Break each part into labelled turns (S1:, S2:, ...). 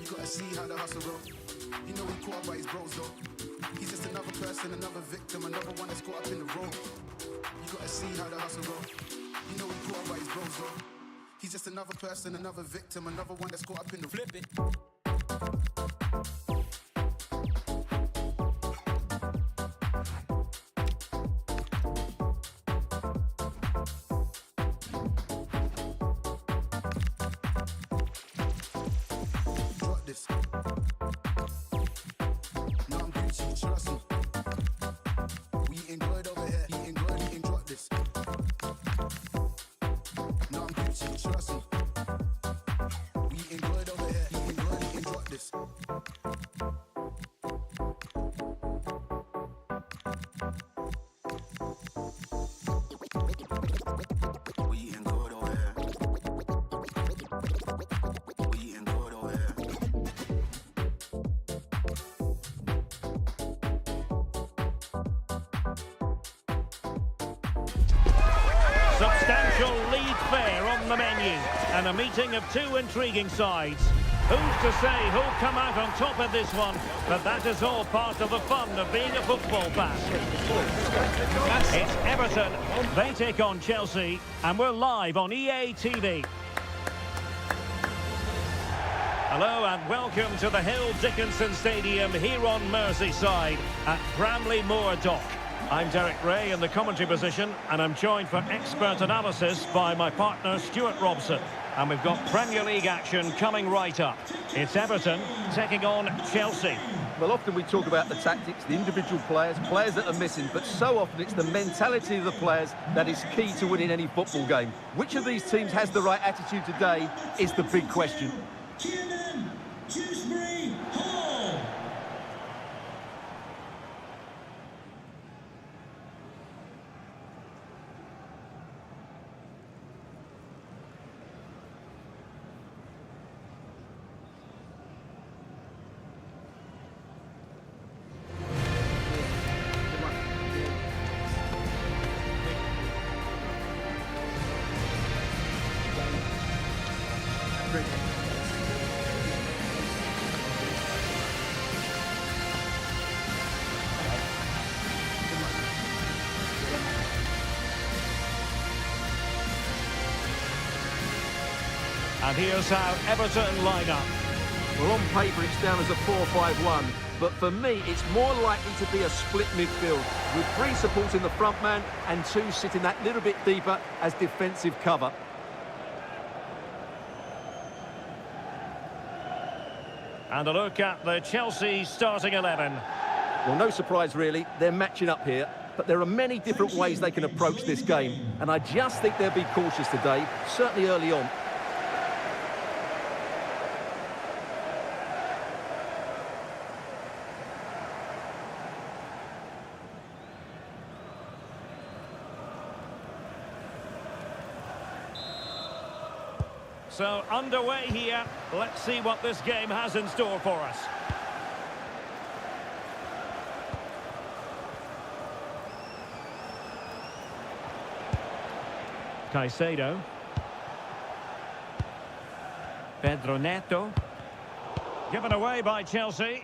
S1: gotta see how the hustle go. You know he caught up by his bros though. He's just another person, another victim, another one that's caught up in the road. You gotta see how the hustle go. You know he caught up by his bros though. He's just another person, another victim, another one that's caught up in the flip it. Drop this. No, I'm Gucci, trust me. We eating good over here, eating good, eating drop this. No, I'm Gucci, trust me. We eating good over here, eating good, eating drop this. We eating good over here. We eating good over here.
S2: Substantial league fare on the menu and a meeting of two intriguing sides. Who's to say who'll come out on top of this one? But that is all part of the fun of being a football fan. It's Everton. They take on Chelsea and we're live on EA TV. Hello and welcome to the Hill Dickinson Stadium here on Merseyside at Bramley-Moore Dock. I'm Derek Ray in the commentary position and I'm joined for expert analysis by my partner Stuart Robson. And we've got Premier League action coming right up. It's Everton taking on Chelsea.
S3: Well, often we talk about the tactics, the individual players that are missing, but so often it's the mentality of the players that is key to winning any football game. Which of these teams has the right attitude today is the big question.
S2: And here's how Everton line up.
S3: Well, on paper it's down as a 4-5-1, but for me it's more likely to be a split midfield, with three supporting the front man and two sitting that little bit deeper as defensive cover.
S2: And a look at the Chelsea starting 11.
S3: Well, no surprise really, they're matching up here, but there are many different ways they can approach this game, and I just think they'll be cautious today, certainly early on.
S2: So underway here. Let's see what this game has in store for us. Caicedo. Pedro Neto. Given away by Chelsea.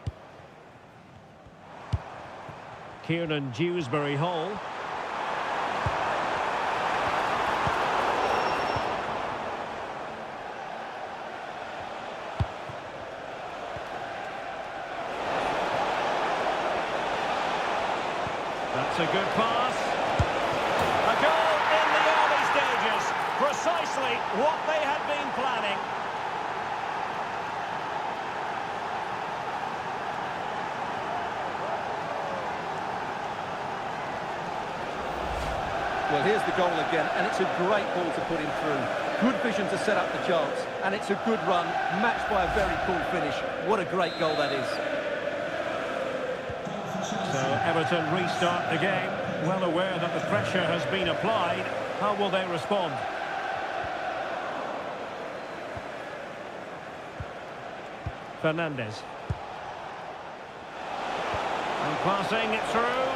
S2: Kieran Dewsbury-Hall. That's a good pass. A goal in the early stages. Precisely what they had been planning.
S3: Well, here's the goal again, and it's a great ball to put him through. Good vision to set up the chance, and it's a good run, matched by a very cool finish. What a great goal that is.
S2: So Everton restart the game, well aware that the pressure has been applied. How will they respond? Fernandes. And passing it through.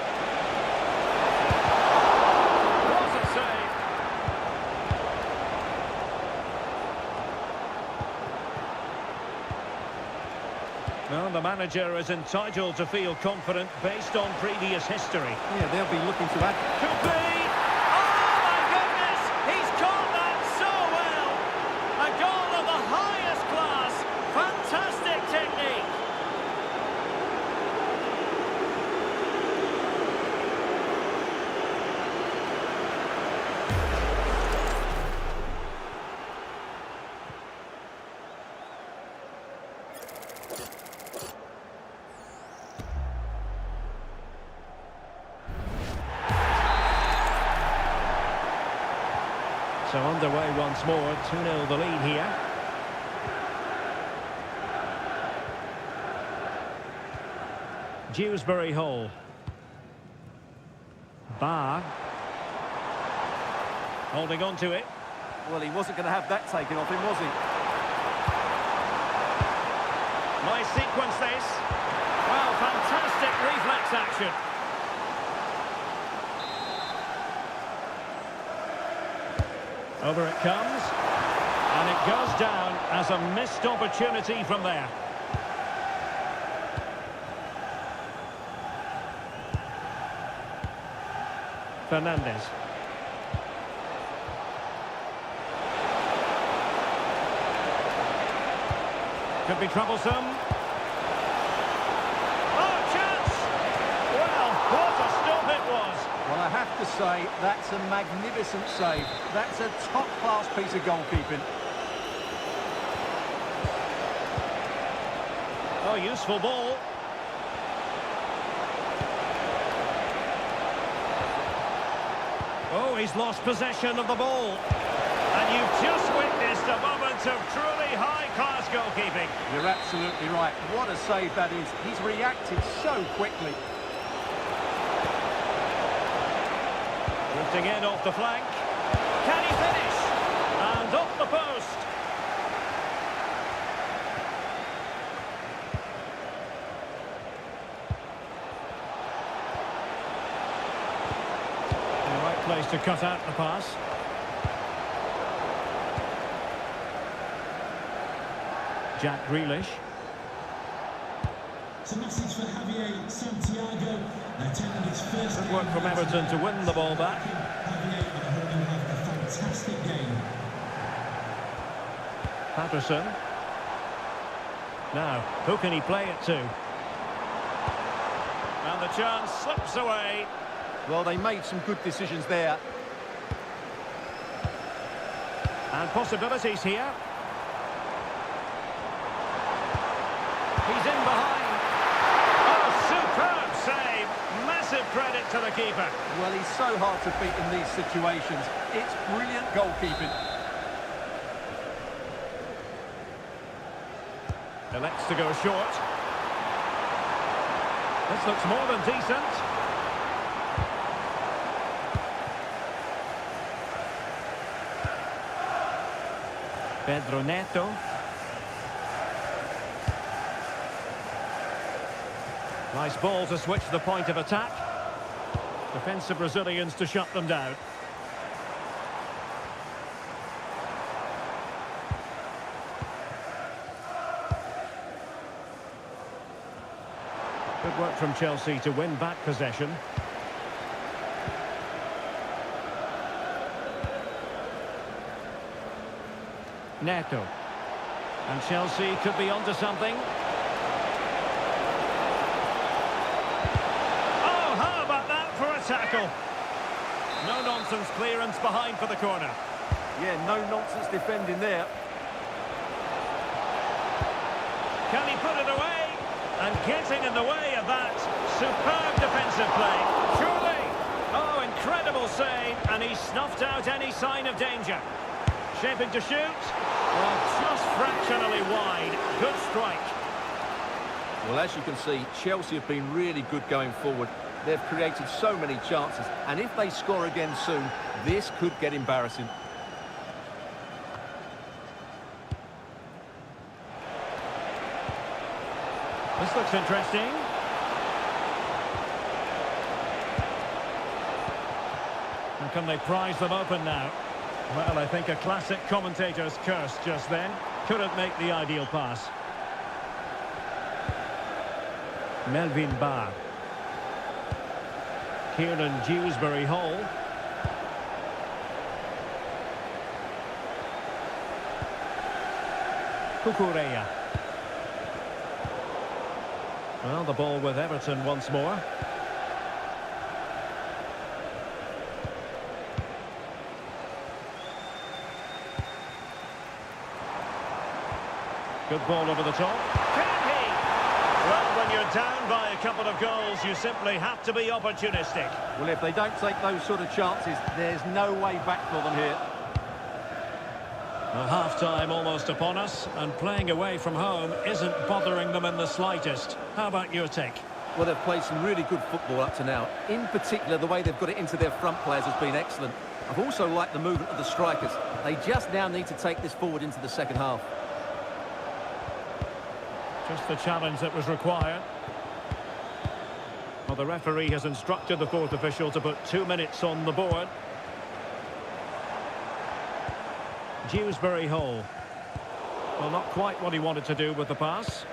S2: What a save! the manager is entitled to feel confident based on previous history.
S3: Yeah, they'll be looking to add.
S2: Could be! Oh, my goodness! He's caught that so well! A goal of the highest class! Fantastic technique! So underway once more, 2-0 the lead here. Dewsbury Hall. Barr. Holding on to it.
S3: Well, he wasn't going to have that taken off him, was he?
S2: Nice sequence this. Well, fantastic reflex action. Over it comes, and it goes down as a missed opportunity from there. Fernandez. Could be troublesome. Oh, chance! Well, what a stop it was.
S3: Well, I have to say, that's a magnificent save. That's a top-class piece of goalkeeping.
S2: Oh, useful ball. Oh, he's lost possession of the ball. And you've just witnessed a moment of truly high-class goalkeeping.
S3: You're absolutely right. What a save that is. He's reacted so quickly.
S2: Drifting in off the flank. Can he finish? And off the post. The right place to cut out the pass. Jack Grealish.
S4: It's a message for Javier Santiago. Attending his first
S2: Good work from Everton to win the ball back.
S4: Javier, I hope you have a fantastic game.
S2: Patterson. Now, who can he play it to? And the chance slips away.
S3: Well, they made some good decisions there.
S2: And possibilities here. He's in behind. Oh, superb save. Massive credit to the keeper.
S3: Well, he's so hard to beat in these situations. It's brilliant goalkeeping.
S2: Elects to go short. This looks more than decent. Pedro Neto. Nice ball to switch the point of attack. Defensive Brazilians to shut them down. Good work from Chelsea to win back possession. Neto. And Chelsea could be onto something. Oh, how about that for a tackle? No-nonsense clearance behind for the corner.
S3: Yeah, no-nonsense defending there.
S2: Can he put it away? And getting in the way of that superb defensive play. Surely! Oh, incredible save, and he snuffed out any sign of danger. Shaping to shoot. Well, just fractionally wide. Good strike.
S3: Well, as you can see, Chelsea have been really good going forward. They've created so many chances, and if they score again soon, this could get embarrassing.
S2: This looks interesting. And can they prise them open now? Well, I think a classic commentator's curse just then. Couldn't make the ideal pass. Melvin Barr. Kieran Dewsbury-Hall. Cucurella. Well, the ball with Everton once more. Good ball over the top. Can he? Well, when you're down by a couple of goals, you simply have to be opportunistic.
S3: Well, if they don't take those sort of chances, there's no way back for them here.
S2: A half-time almost upon us, and playing away from home isn't bothering them in the slightest. How about your take?
S3: Well, they've played some really good football up to now. In particular, the way they've got it into their front players has been excellent. I've also liked the movement of the strikers. They just now need to take this forward into the second half.
S2: Just the challenge that was required. Well, the referee has instructed the fourth official to put 2 minutes on the board. Dewsbury-Hall. Well, not quite what he wanted to do with the pass.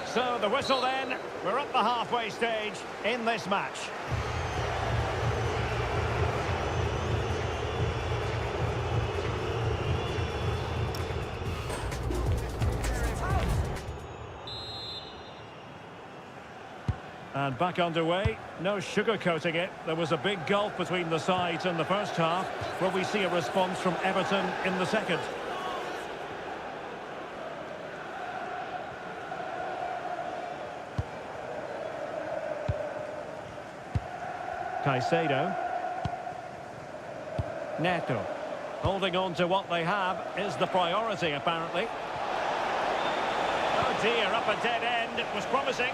S2: So the whistle then. We're at the halfway stage in this match. And back underway, no sugarcoating it. There was a big gulf between the sides in the first half. Will we see a response from Everton in the second? Caicedo. Neto. Holding on to what they have is the priority, apparently. Oh dear, up a dead end. It was promising.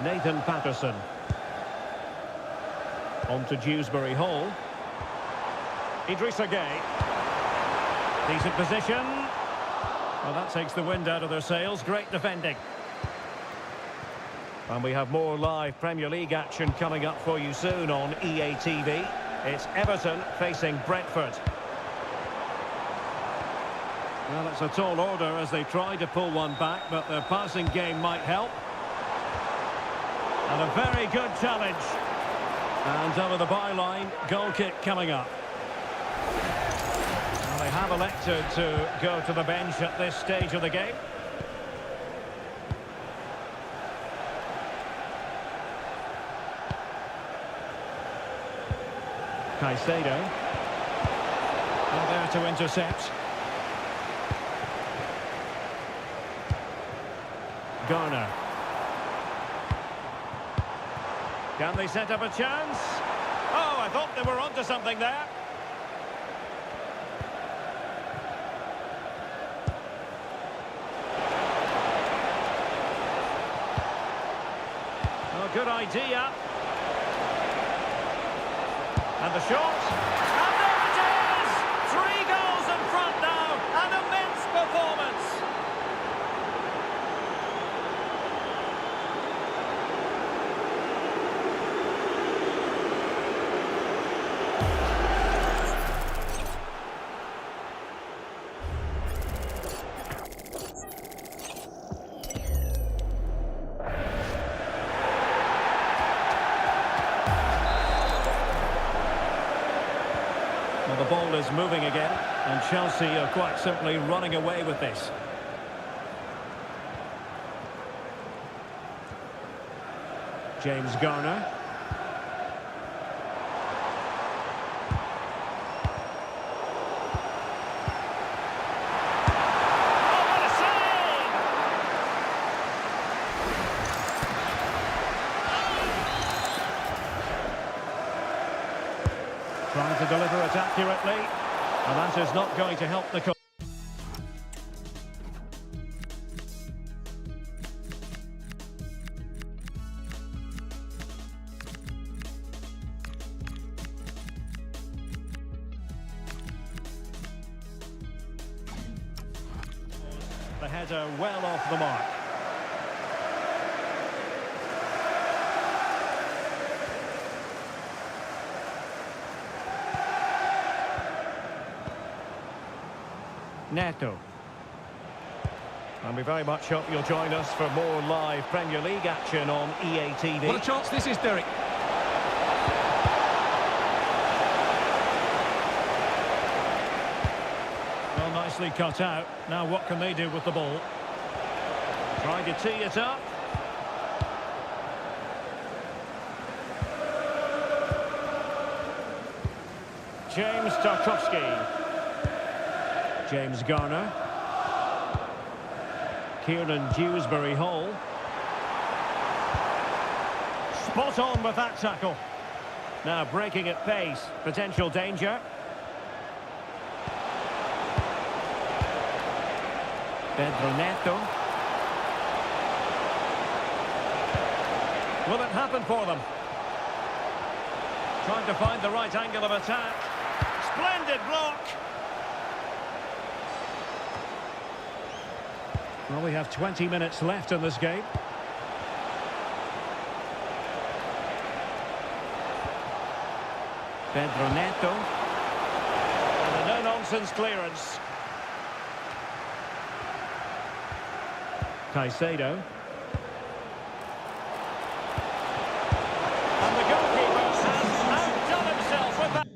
S2: Nathan Patterson. On to Dewsbury-Hall. Idrissa Gueye. Decent position. Well, that takes the wind out of their sails. Great defending. And we have more live Premier League action coming up for you soon on EA TV. It's Everton facing Brentford. Well, it's a tall order as they try to pull one back, but their passing game might help. And a very good challenge. And over the byline, goal kick coming up. Well, they have elected to go to the bench at this stage of the game. Caicedo. And there to intercept. Garner. Can they set up a chance? Oh, I thought they were onto something there. Oh, good idea. And the shot. And there it is! 3 goals in front now. An immense performance. Well, the ball is moving again, and Chelsea are quite simply running away with this. James Garner. Oh, what a save! Trying to deliver it accurately, and that is not going to help the cause. The header well off the mark. Neto. And we very much hope you'll join us for more live Premier League action on EA TV.
S3: What a chance this is, Derek.
S2: Well, nicely cut out. Now what can they do with the ball? Trying to tee it up. James Tarkowski. James Garner. Kieran Dewsbury Hall. Spot on with that tackle. Now breaking at pace. Potential danger. Pedro Neto. Will it happen for them? Trying to find the right angle of attack. Splendid block. Well, we have 20 minutes left in this game. Pedro Neto. And a no-nonsense clearance. Caicedo. And the goalkeeper has outdone himself with that.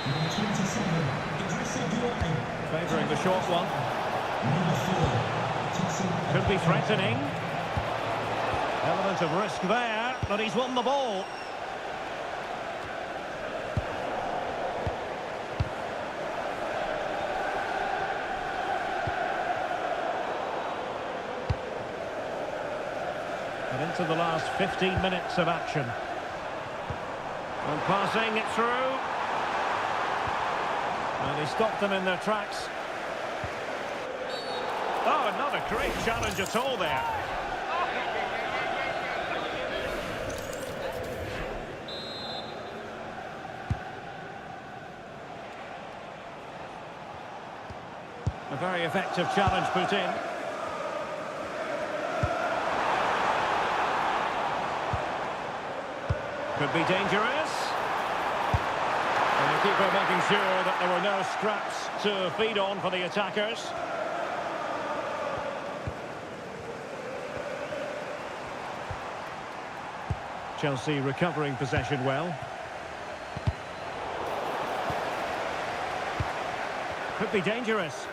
S4: Number 27, Idrissa Gueye.
S2: Favouring the short one.
S4: Number 4, Tyson.
S2: Could be threatening. Element of risk there, but he's won the ball. And into the last 15 minutes of action. And passing it through. And he stopped them in their tracks. Oh, not a great challenge at all there. A very effective challenge put in. Could be dangerous. And the keeper making sure that there were no scraps to feed on for the attackers. Chelsea recovering possession well. Could be dangerous.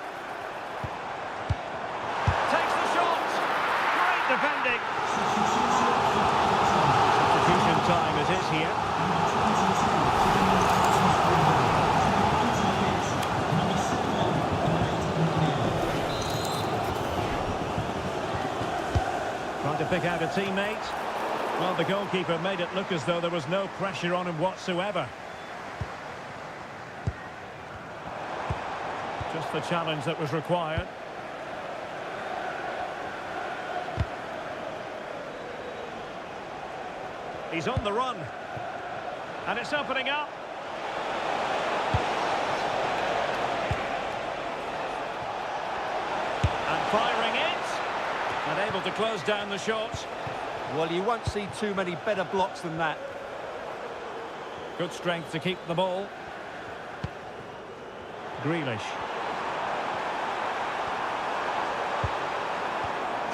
S2: Takes the shot. Great defending. Substitution time it is here. Trying to pick out a teammate. Well, the goalkeeper made it look as though there was no pressure on him whatsoever. Just the challenge that was required. He's on the run. And it's opening up. And firing it. And able to close down the shot.
S3: Well, you won't see too many better blocks than that.
S2: Good strength to keep the ball. Grealish.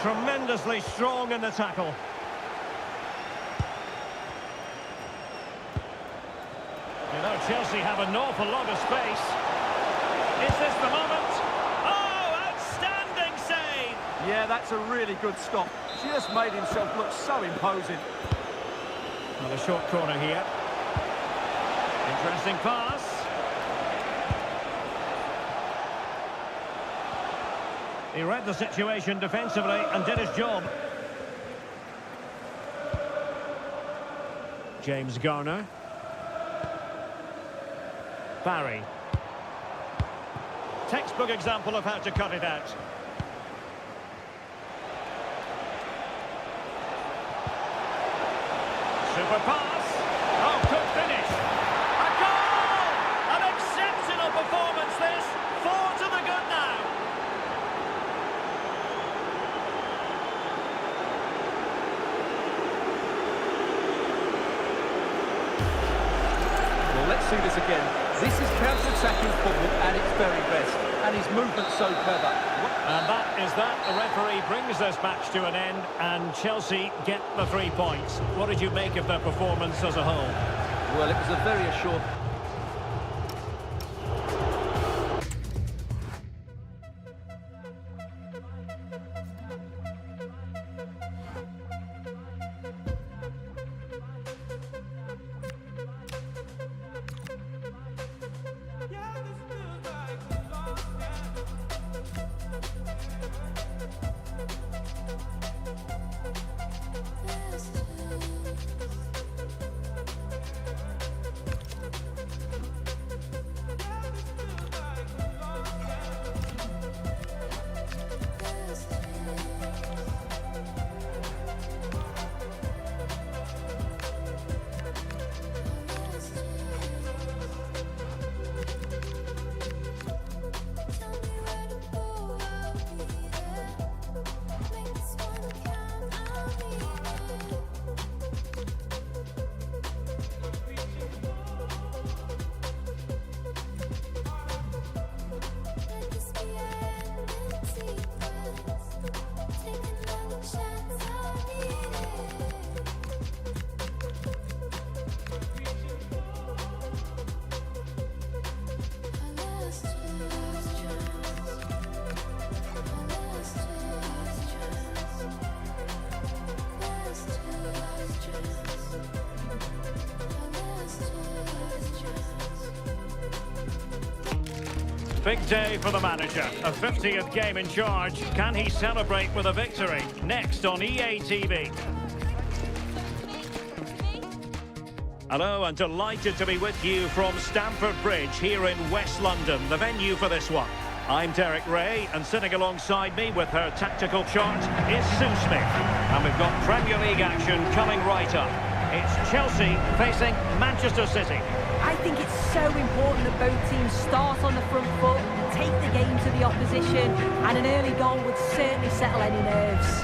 S2: Tremendously strong in the tackle. You know, Chelsea have an awful lot of space. Is this the moment? Oh, outstanding save!
S3: Yeah, that's a really good stop. Just made himself look so imposing.
S2: Well, a short corner here. Interesting pass. He read the situation defensively and did his job. James Garner. Barry. Textbook example of how to cut it out. Super pass. Oh, good finish. A goal! An
S3: see this again. This is counter-attacking football at its very best, and his movement's so clever.
S2: And that is that. The referee brings this match to an end, and Chelsea get the 3 points. What did you make of their performance as a whole?
S3: Well, it was a very assured...
S2: Big day for the manager. A 50th game in charge. Can he celebrate with a victory? Next on EA TV. Hello, and delighted to be with you from Stamford Bridge here in West London, the venue for this one. I'm Derek Ray, and sitting alongside me with her tactical chart is Sue Smith. And we've got Premier League action coming right up. It's Chelsea facing Manchester City.
S5: I think it's so important that both teams start on the front foot, take the game to the opposition, and an early goal would certainly settle any nerves.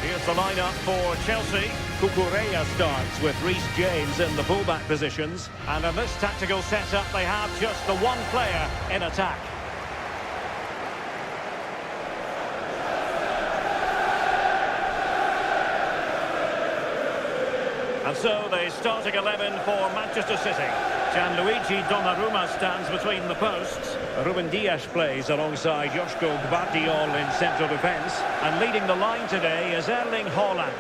S2: Here's the lineup for Chelsea. Cucurella starts with Reece James in the fullback positions. And in this tactical setup, they have just the one player in attack. And so the starting 11 for Manchester City. Gianluigi Donnarumma stands between the posts. Ruben Dias plays alongside Joško Gvardiol in central defence. And leading the line today is Erling Haaland.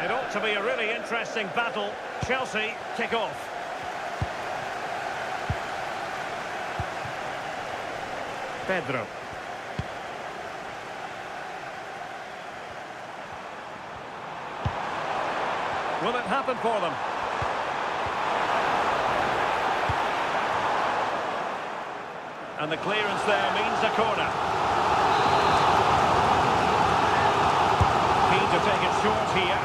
S2: It ought to be a really interesting battle. Chelsea kick off. Pedro. Will it happen for them? And the clearance there means a corner. Keen to take it short here.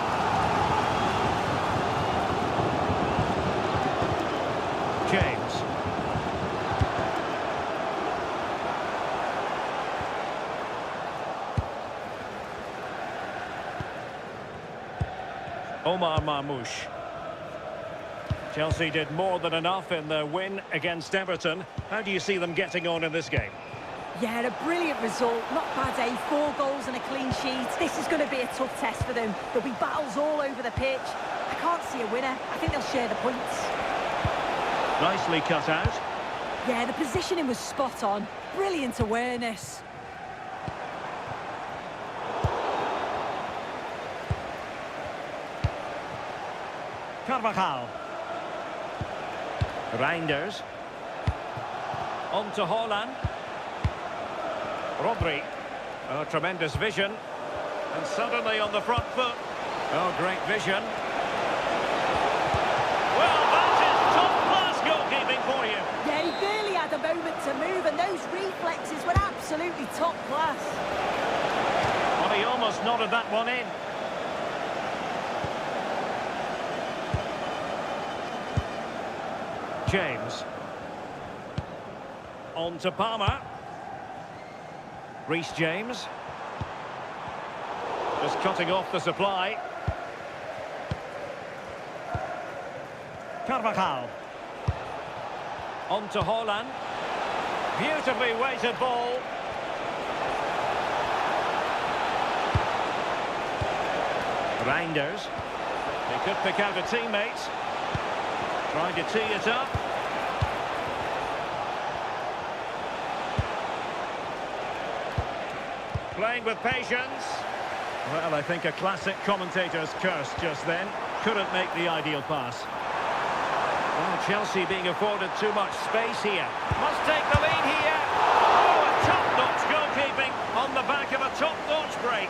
S2: James. Omar Marmoush. Chelsea did more than enough in their win against Everton. How do you see them getting on in this game?
S5: Yeah, a brilliant result. Not bad, eh? 4 goals and a clean sheet. This is going to be a tough test for them. There'll be battles all over the pitch. I can't see a winner. I think they'll share the points.
S2: Nicely cut out.
S5: Yeah, the positioning was spot on. Brilliant awareness.
S2: Carvajal. Reinders. On to Haaland. Rodri. Oh, tremendous vision. And suddenly on the front foot. Oh, great vision. Well, that is top-class goalkeeping for you.
S5: Yeah, he barely had a moment to move, and those reflexes were absolutely top class.
S2: Well, he almost nodded that one in. James. On to Palmer. Reece James. Just cutting off the supply. Carvajal. On to Haaland. Beautifully weighted ball. Reinders. He could pick out a teammate. Trying to tee it up. Playing with patience. Well, I think a classic commentator's curse just then. Couldn't make the ideal pass. Well, Chelsea being afforded too much space here. Must take the lead here. Oh, a top-notch goalkeeping on the back of a top-notch break.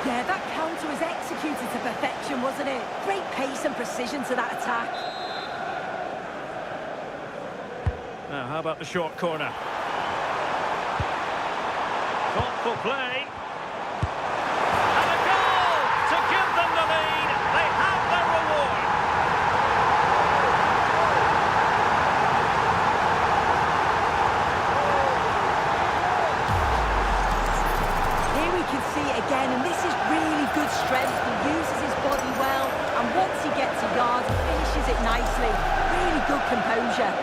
S5: Yeah, that counter was executed to perfection, wasn't it? Great pace and precision to that attack.
S2: Now, how about the short corner? Thoughtful play. And a goal to give them the lead. They have their reward.
S5: Here we can see it again, and this is really good strength. He uses his body well, and once he gets a yard, he finishes it nicely. Really good composure.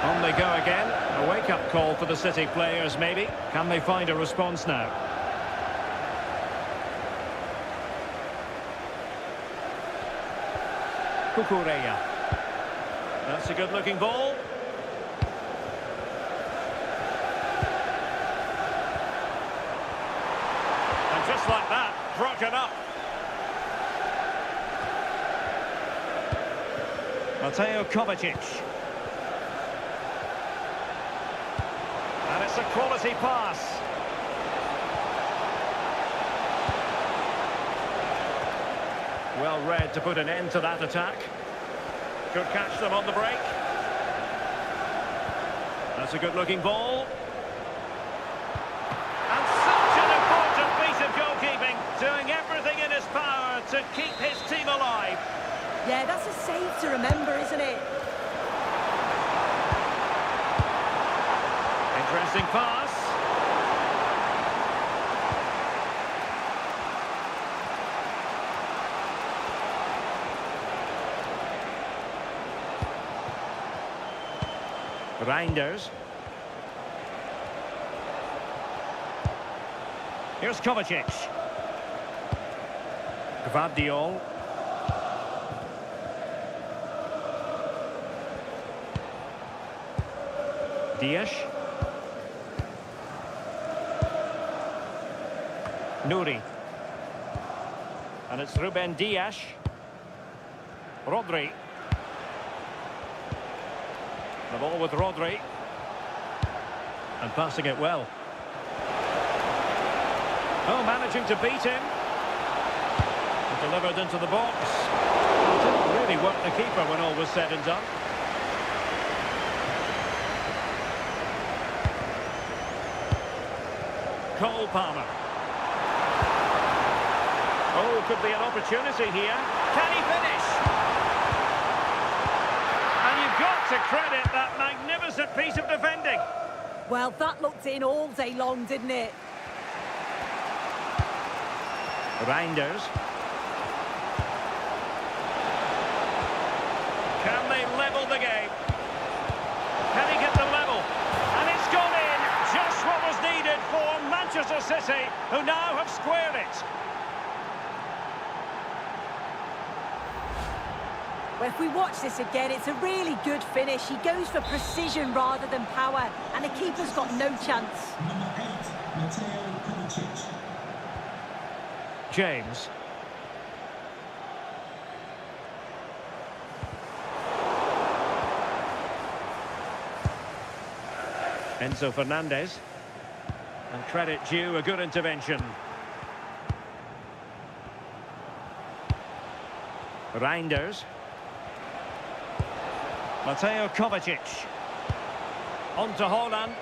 S2: On they go again. A wake-up call for the City players, maybe. Can they find a response now? Cucurella. That's a good-looking ball. And just like that, broken up. Mateo Kovacic. And it's a quality pass. Well read to put an end to that attack. Could catch them on the break. That's a good-looking ball. And such an important piece of goalkeeping, doing everything in his power to keep his team alive.
S5: Yeah, that's a save to remember, isn't it?
S2: Interesting pass. Reinders. Here's Kovacic. Gvardiol. Dias. Nouri. And it's Ruben Dias. Rodri. The ball with Rodri. And passing it well. Oh, managing to beat him. And delivered into the box. Didn't really work the keeper when all was said and done. Cole Palmer. Oh, could be an opportunity here. Can he finish? And you've got to credit that magnificent piece of defending.
S5: Well, that looked in all day long, didn't it?
S2: Reinders. Can they level the game? Can he get the level? And it's gone in. Just what was needed for Manchester City, who now have squared it.
S5: Well, if we watch this again, it's a really good finish. He goes for precision rather than power, and the keeper's got no chance.
S4: Number 8, Mateo Kovacic.
S2: James. Enzo Fernandez. And credit due, a good intervention. Reinders. Mateo Kovacic. On to Haaland.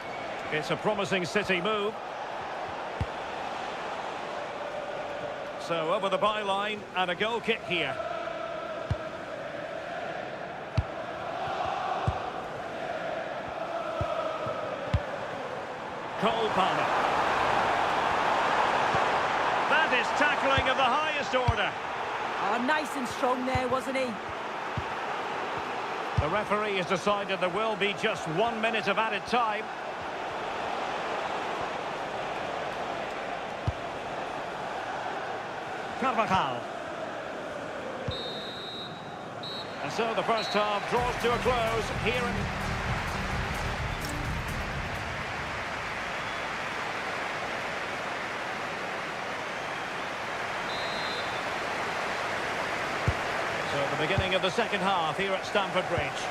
S2: It's a promising City move. So over the byline and a goal kick here. Cole Palmer. That is tackling of the highest order.
S5: Oh, nice and strong there, wasn't he?
S2: The referee has decided there will be just 1 minute of added time. Carvajal. And so the first half draws to a close here in... So at the beginning of the second half here at Stamford Bridge.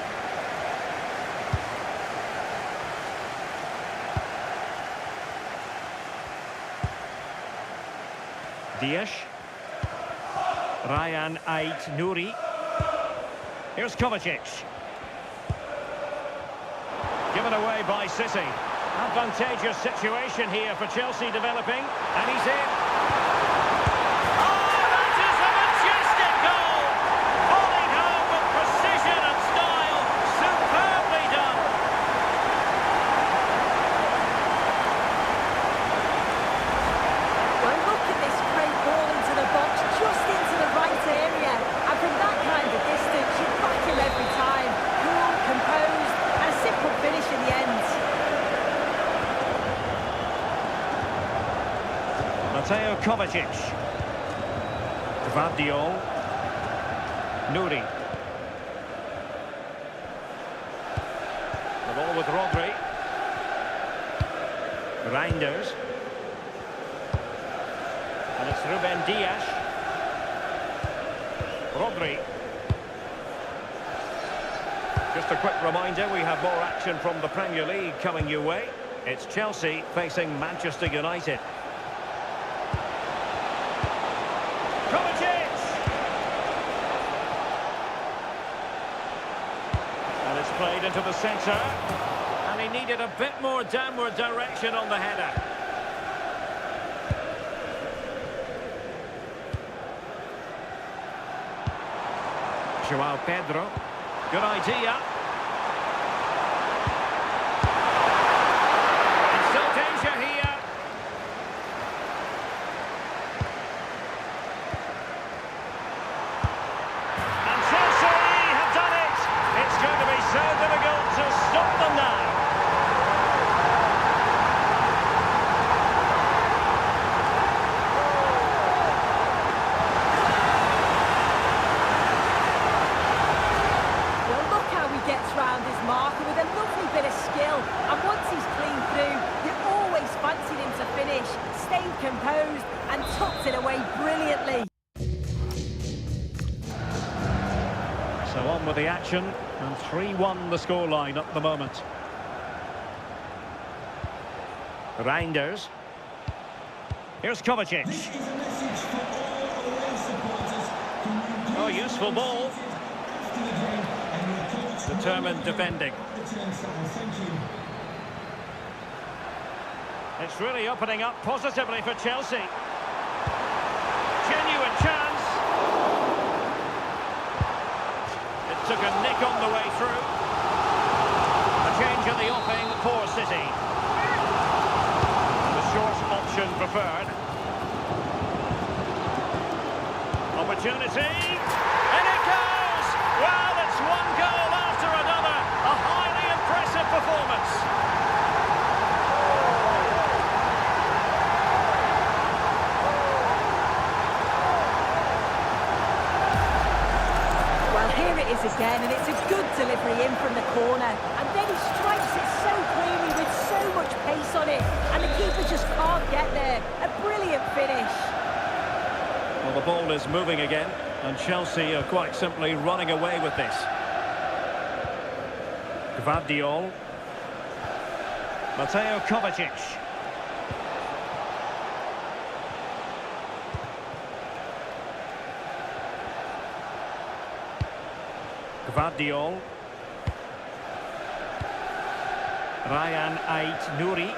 S2: Dias. Ryan Ait-Nouri. Here's Kovacic. Given away by City. Advantageous situation here for Chelsea developing. And he's in. Oh, that is a majestic goal! Falling home with precision and style. Superbly done.
S5: Well, look at this great ball into the box, just into the right area. And from that kind of distance, you back him every time. Cool, composed, and a simple finish in the end.
S2: Mateo Kovacic. Gvardiol. Nouri. The ball with Rodri. Reinders. And it's Ruben Dias. Rodri. Just a quick reminder, we have more action from the Premier League coming your way. It's Chelsea facing Manchester United. Kovacic! And it's played into the centre. And he needed a bit more downward direction on the header. Joao Pedro. Good idea. And still danger here. And Chelsea have done it. It's going to be so difficult to stop them now.
S5: Well, look how he gets round his marker with a lovely bit of skill. And once he's clean through, you always fancied him to finish, stayed composed and tucked it away brilliantly.
S2: So on with the action, and 3-1 the scoreline at the moment. Reinders. Here's Kovacic.
S4: This is a message for all away supporters.
S2: Oh, useful ball.
S4: After the game, and your coach
S2: Determined defending.
S4: the turnstile. Thank you.
S2: It's really opening up positively for Chelsea. Genuine chance. It took a nick on the way through. A change in the offing for City. The short option preferred. Opportunity. And it goes! Well, it's one goal after another. A highly impressive performance.
S5: Well, here it is and it's a good delivery in from the corner. And then he strikes it so cleanly with so much pace on it, and the keeper just can't get there. A brilliant finish.
S2: Well, the ball is moving again, and Chelsea are quite simply running away with this. Gvardiol. Mateo Kovacic. Gvardiol. Ryan Ait-Nouri.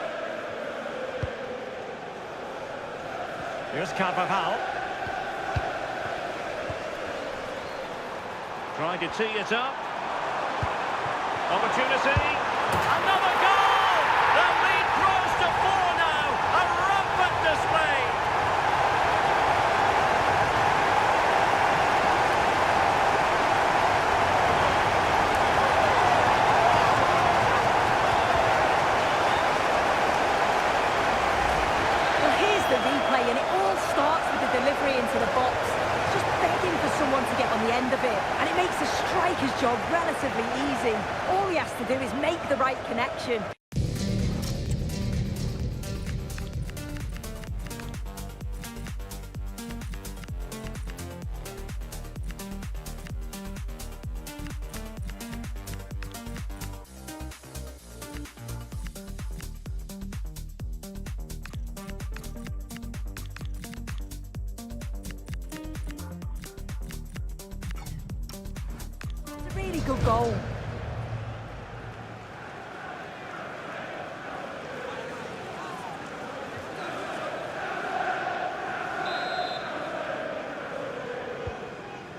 S2: Here's Carvajal. Trying to tee it up. Opportunity. Another goal! The lead grows to 4 now. A rampant display.
S5: Well, here's the replay, and it all starts with the delivery into the box. Just begging for someone to get on the end of it, and it makes the striker's job relatively easy. All he has to do is make the right connection. It's a really good goal.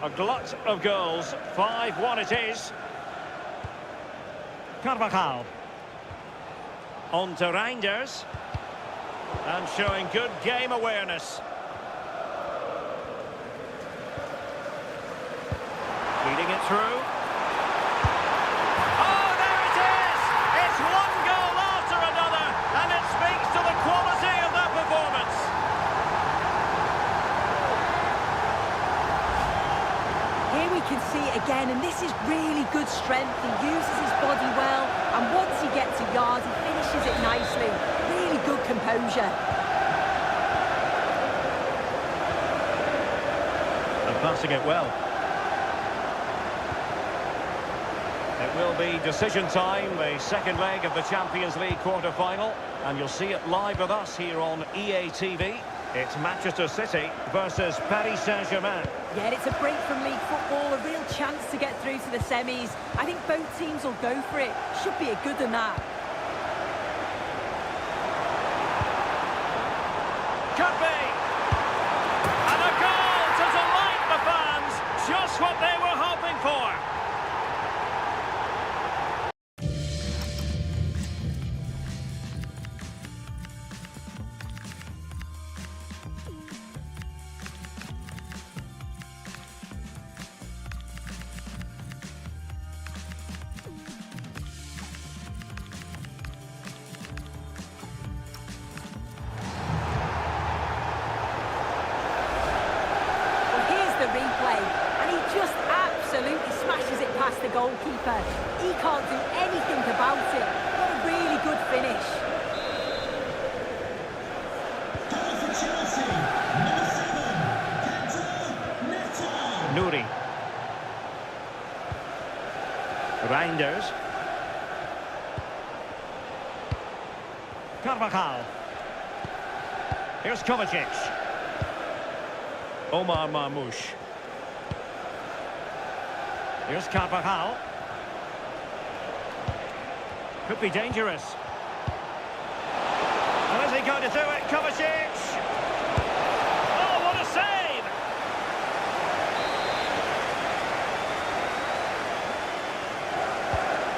S2: A glut of goals. 5-1 it is. Carvajal. On to Reinders. And showing good game awareness. Feeding it through. Oh, there it is! It's one goal after another, and it speaks to the quality of that performance.
S5: Here we can see it again, and this is really good strength. He uses his body well, and once he gets a yard, he finishes it nicely. Really good composure.
S2: And passing it well. It will be decision time, the second leg of the Champions League quarter-final, and you'll see it live with us here on EA TV. It's Manchester City versus Paris Saint-Germain.
S5: Yeah, it's a break from league football, a real chance to get through to the semis. I think both teams will go for it. Should be a good one, that.
S2: Could be! And a goal to delight the fans! Just what they were hoping for!
S5: Replay, and he just absolutely smashes it past the goalkeeper. He can't do anything about it. What a really good finish.
S4: Goal for Chelsea, number 7, Neto.
S2: Nouri. Reinders. Carvajal. Here's Kovacic. Omar Marmoush. Here's Carvajal. Could be dangerous. And is he going to do it? Kovacic! Oh, what a save!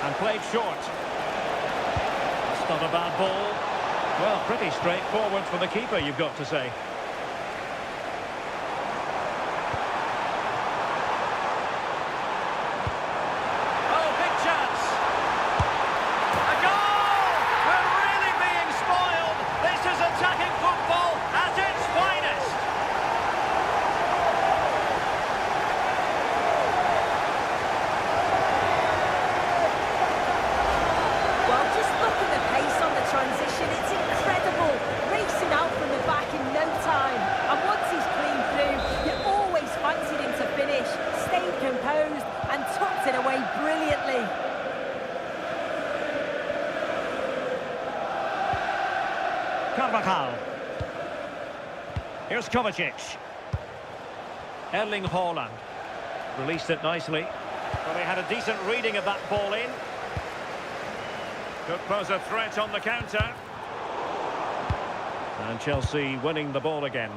S2: And played short. That's not a bad ball. Well, pretty straightforward for the keeper, you've got to say.
S5: perfectly.
S2: Carvajal. Here's Kovacic. Erling Haaland. Released it nicely. Well, he had a decent reading of that ball in. Could pose a threat on the counter. And Chelsea winning the ball again.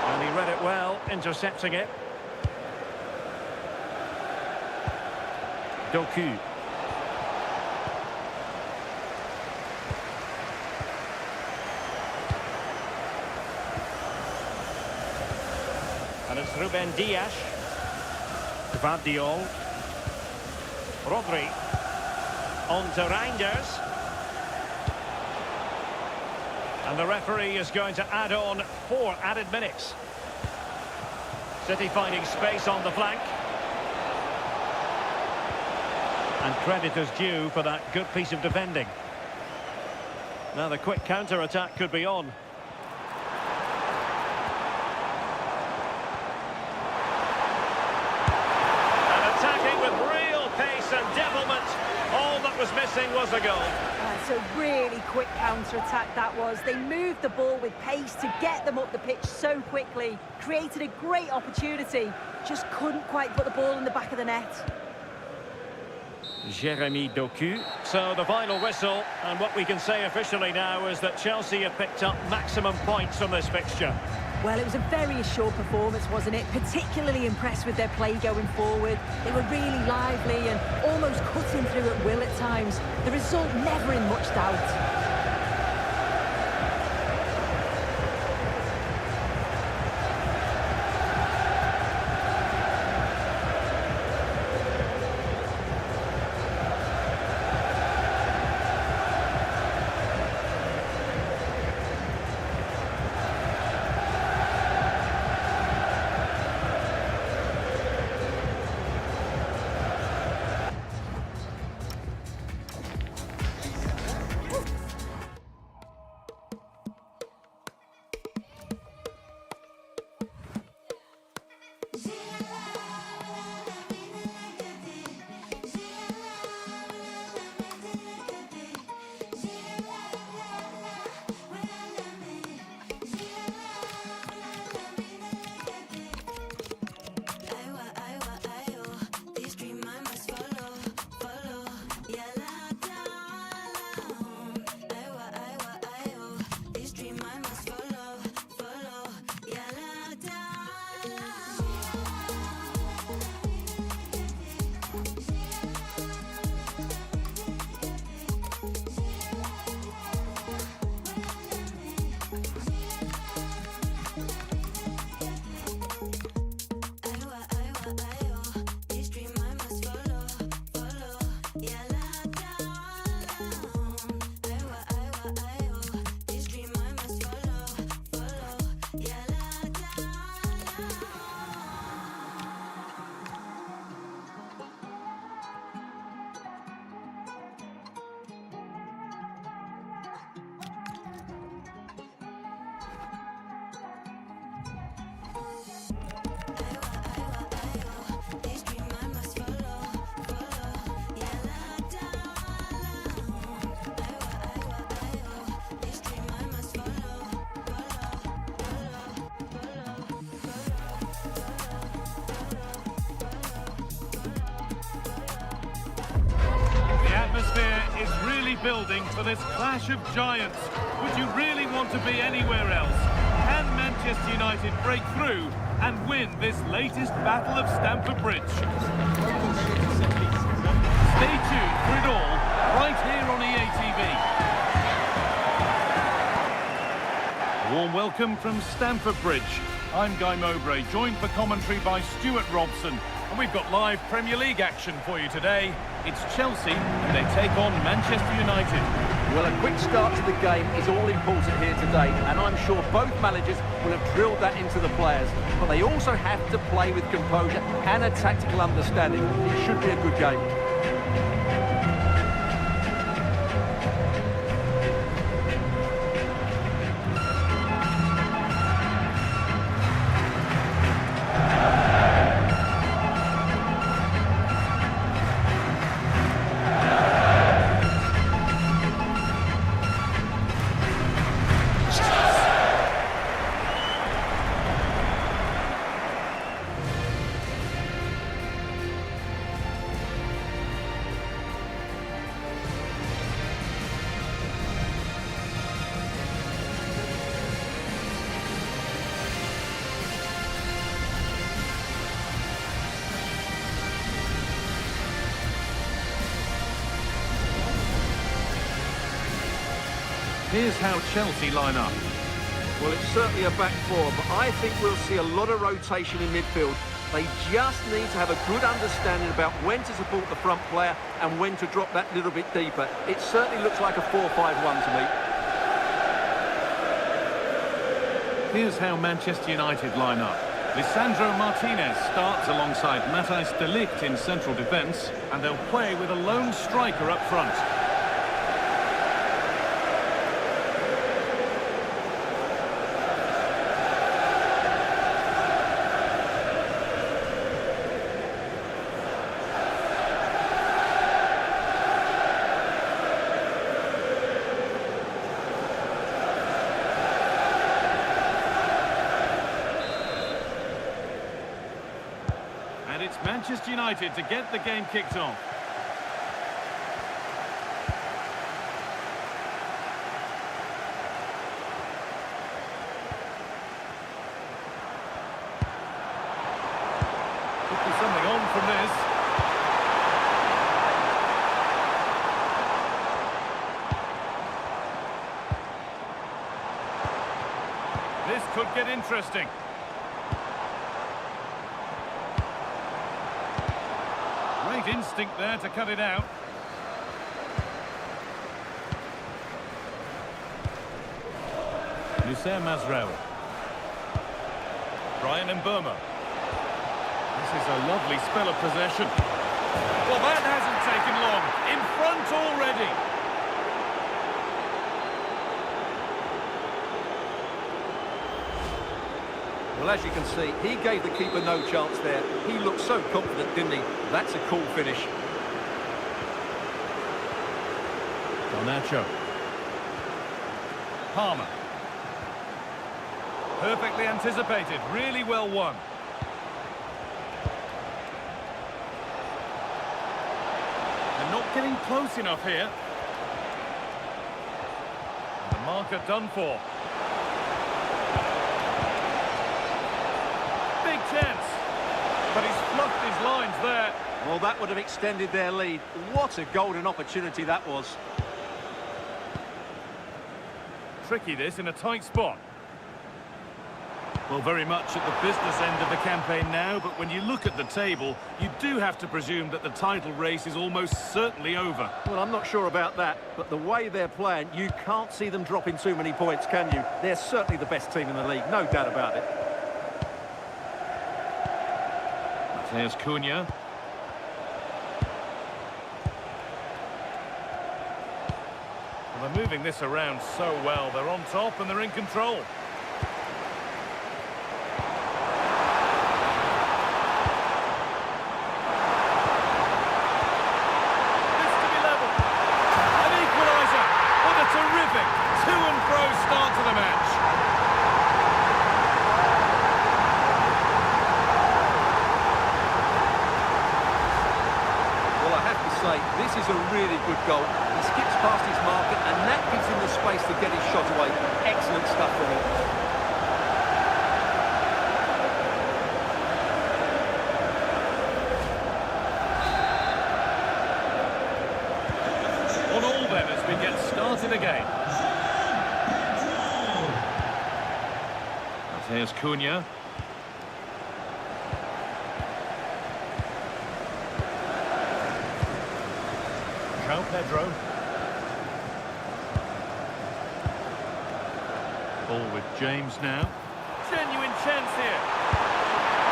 S2: And he read it well, intercepting it. Doku. And it's Ruben Dias. Gvardiol. Rodri. On to Reinders. And the referee is going to add on 4 added minutes. City finding space on the flank. And credit is due for that good piece of defending. Now the quick counter-attack could be on. And devilment. All that was missing was a goal.
S5: It's a really quick counter-attack that was. They moved the ball with pace to get them up the pitch so quickly. Created a great opportunity. Just couldn't quite put the ball in the back of the net.
S2: Jeremy Doku. So the final whistle, and what we can say officially now is that Chelsea have picked up maximum points from this fixture.
S5: Well, it was a very assured performance, wasn't it? Particularly impressed with their play going forward. They were really lively and almost cutting through at will at times. The result never in much doubt.
S6: Is really building for this clash of giants. Would you really want to be anywhere else? Can Manchester United break through and win this latest battle of Stamford Bridge? Stay tuned for it all right here on EA TV. A warm welcome from Stamford Bridge. I'm Guy Mowbray, joined for commentary by Stuart Robson. And we've got live Premier League action for you today. It's Chelsea, and they take on Manchester United.
S3: Well, a quick start to the game is all important here today, and I'm sure both managers will have drilled that into the players. But they also have to play with composure and a tactical understanding. It should be a good game.
S6: Here's how Chelsea line up.
S3: Well, it's certainly a back four, but I think we'll see a lot of rotation in midfield. They just need to have a good understanding about when to support the front player and when to drop that little bit deeper. It certainly looks like a 4-5-1 to
S6: me. Here's how Manchester United line up. Lisandro Martinez starts alongside Matthijs de Ligt in central defence, and they'll play with a lone striker up front. And it's Manchester United to get the game kicked off. Could be something on from this. This could get interesting. Great instinct there to cut it out. Lucien Mazraoui. Brian Mbeumo. This is a lovely spell of possession. Well, that hasn't taken long. In front already.
S3: Well, as you can see, he gave the keeper no chance there. He looked so confident, didn't he? That's a cool finish.
S2: Garnacho.
S6: Palmer. Perfectly anticipated. Really well won. They're not getting close enough here. The marker done for. Big chance. But he's fluffed his lines there.
S3: Well, that would have extended their lead. What a golden opportunity that was.
S6: Tricky this in a tight spot. Well, very much at the business end of the campaign now, but when you look at the table, you do have to presume that the title race is almost certainly over.
S3: Well, I'm not sure about that, but the way they're playing, you can't see them dropping too many points, can you? They're certainly the best team in the league, no doubt about it.
S6: There's Cunha. Well, they're moving this around so well. They're on top and they're in control. This to be level. An equaliser. What a terrific to-and-fro start to the match.
S3: This is a really good goal. He skips past his marker and that gives him the space to get his shot away. Excellent stuff from him.
S6: On all then as we get started again. There's Cunha. Pedro. Ball with James now. Genuine chance here.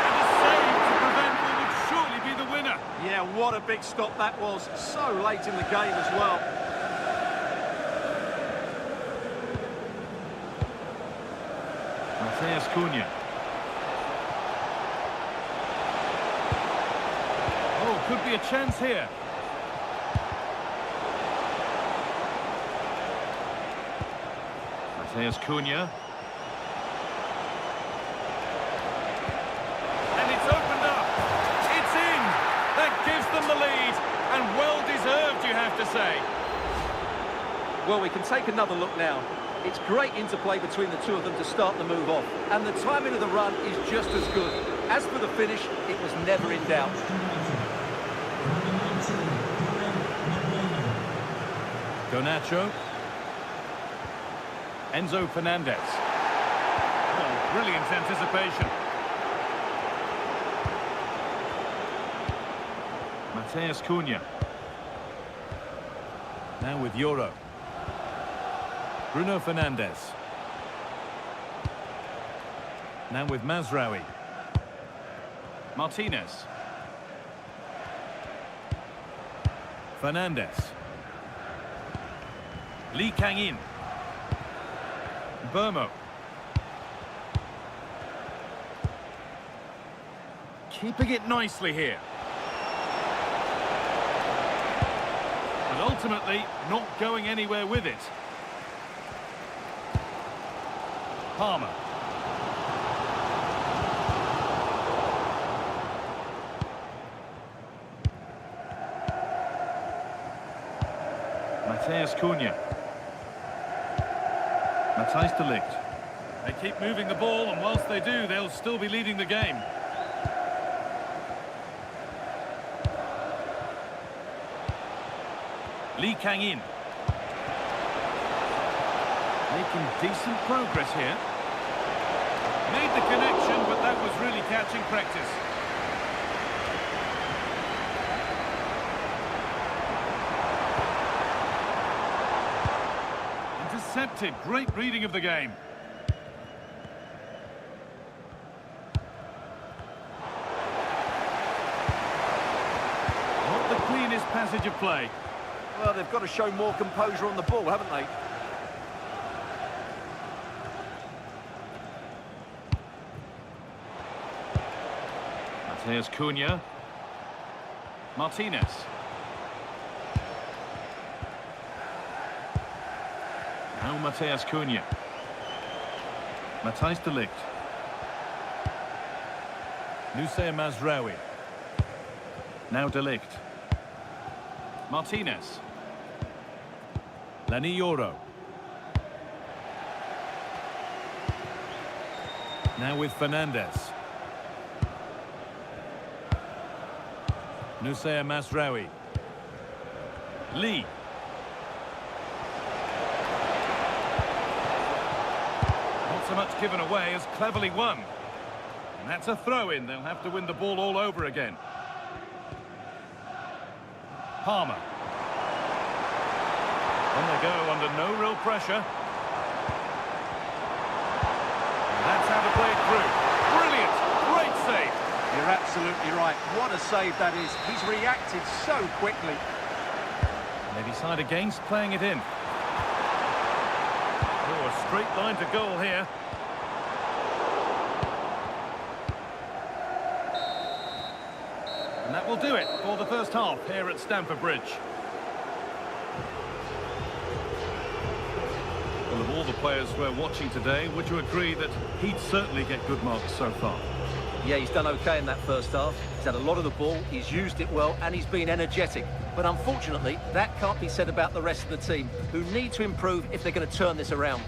S6: And a save to prevent what would surely be the winner.
S3: Yeah, what a big stop that was. So late in the game as well.
S6: Matheus Cunha. Oh, could be a chance here. There's Cunha. And it's opened up. It's in. That gives them the lead. And well deserved, you have to say.
S3: Well, we can take another look now. It's great interplay between the two of them to start the move off. And the timing of the run is just as good. As for the finish, it was never in doubt.
S2: Garnacho.
S6: Enzo Fernandez. Oh, brilliant anticipation. Mateus Cunha. Now with Euro. Bruno Fernandes. Now with Mazraoui. Martinez. Fernandes. Lee Kang-in. Burmo. Keeping it nicely here. But ultimately, not going anywhere with it. Palmer. Mateus Cunha. Matthijs de Ligt. They keep moving the ball, and whilst they do, they'll still be leading the game. Lee Kang-in. Making decent progress here. Made the connection, but that was really catching practice. Intercepted. Great reading of the game. Not the cleanest passage of play.
S3: Well, they've got to show more composure on the ball, haven't they?
S6: Mateus Cunha. Martinez. Now Mateus Cunha. Matthijs de Ligt. Noussair Mazraoui. Now de Ligt. Martinez. Leny Yoro. Now with Fernandes. Noussair Mazraoui. Lee. Not so much given away as cleverly won. And that's a throw-in. They'll have to win the ball all over again. Palmer. On they go under no real pressure. And that's how to play it through. Brilliant! Great save!
S3: You're absolutely right. What a save that is. He's reacted so quickly.
S6: They decide against playing it in. Oh, a straight line to goal here. And that will do it for the first half here at Stamford Bridge. Well, of all the players we're watching today, would you agree that he'd certainly get good marks so far?
S3: Yeah, he's done okay in that first half. He's had a lot of the ball, he's used it well, and he's been energetic. But unfortunately, that can't be said about the rest of the team, who need to improve if they're going to turn this around.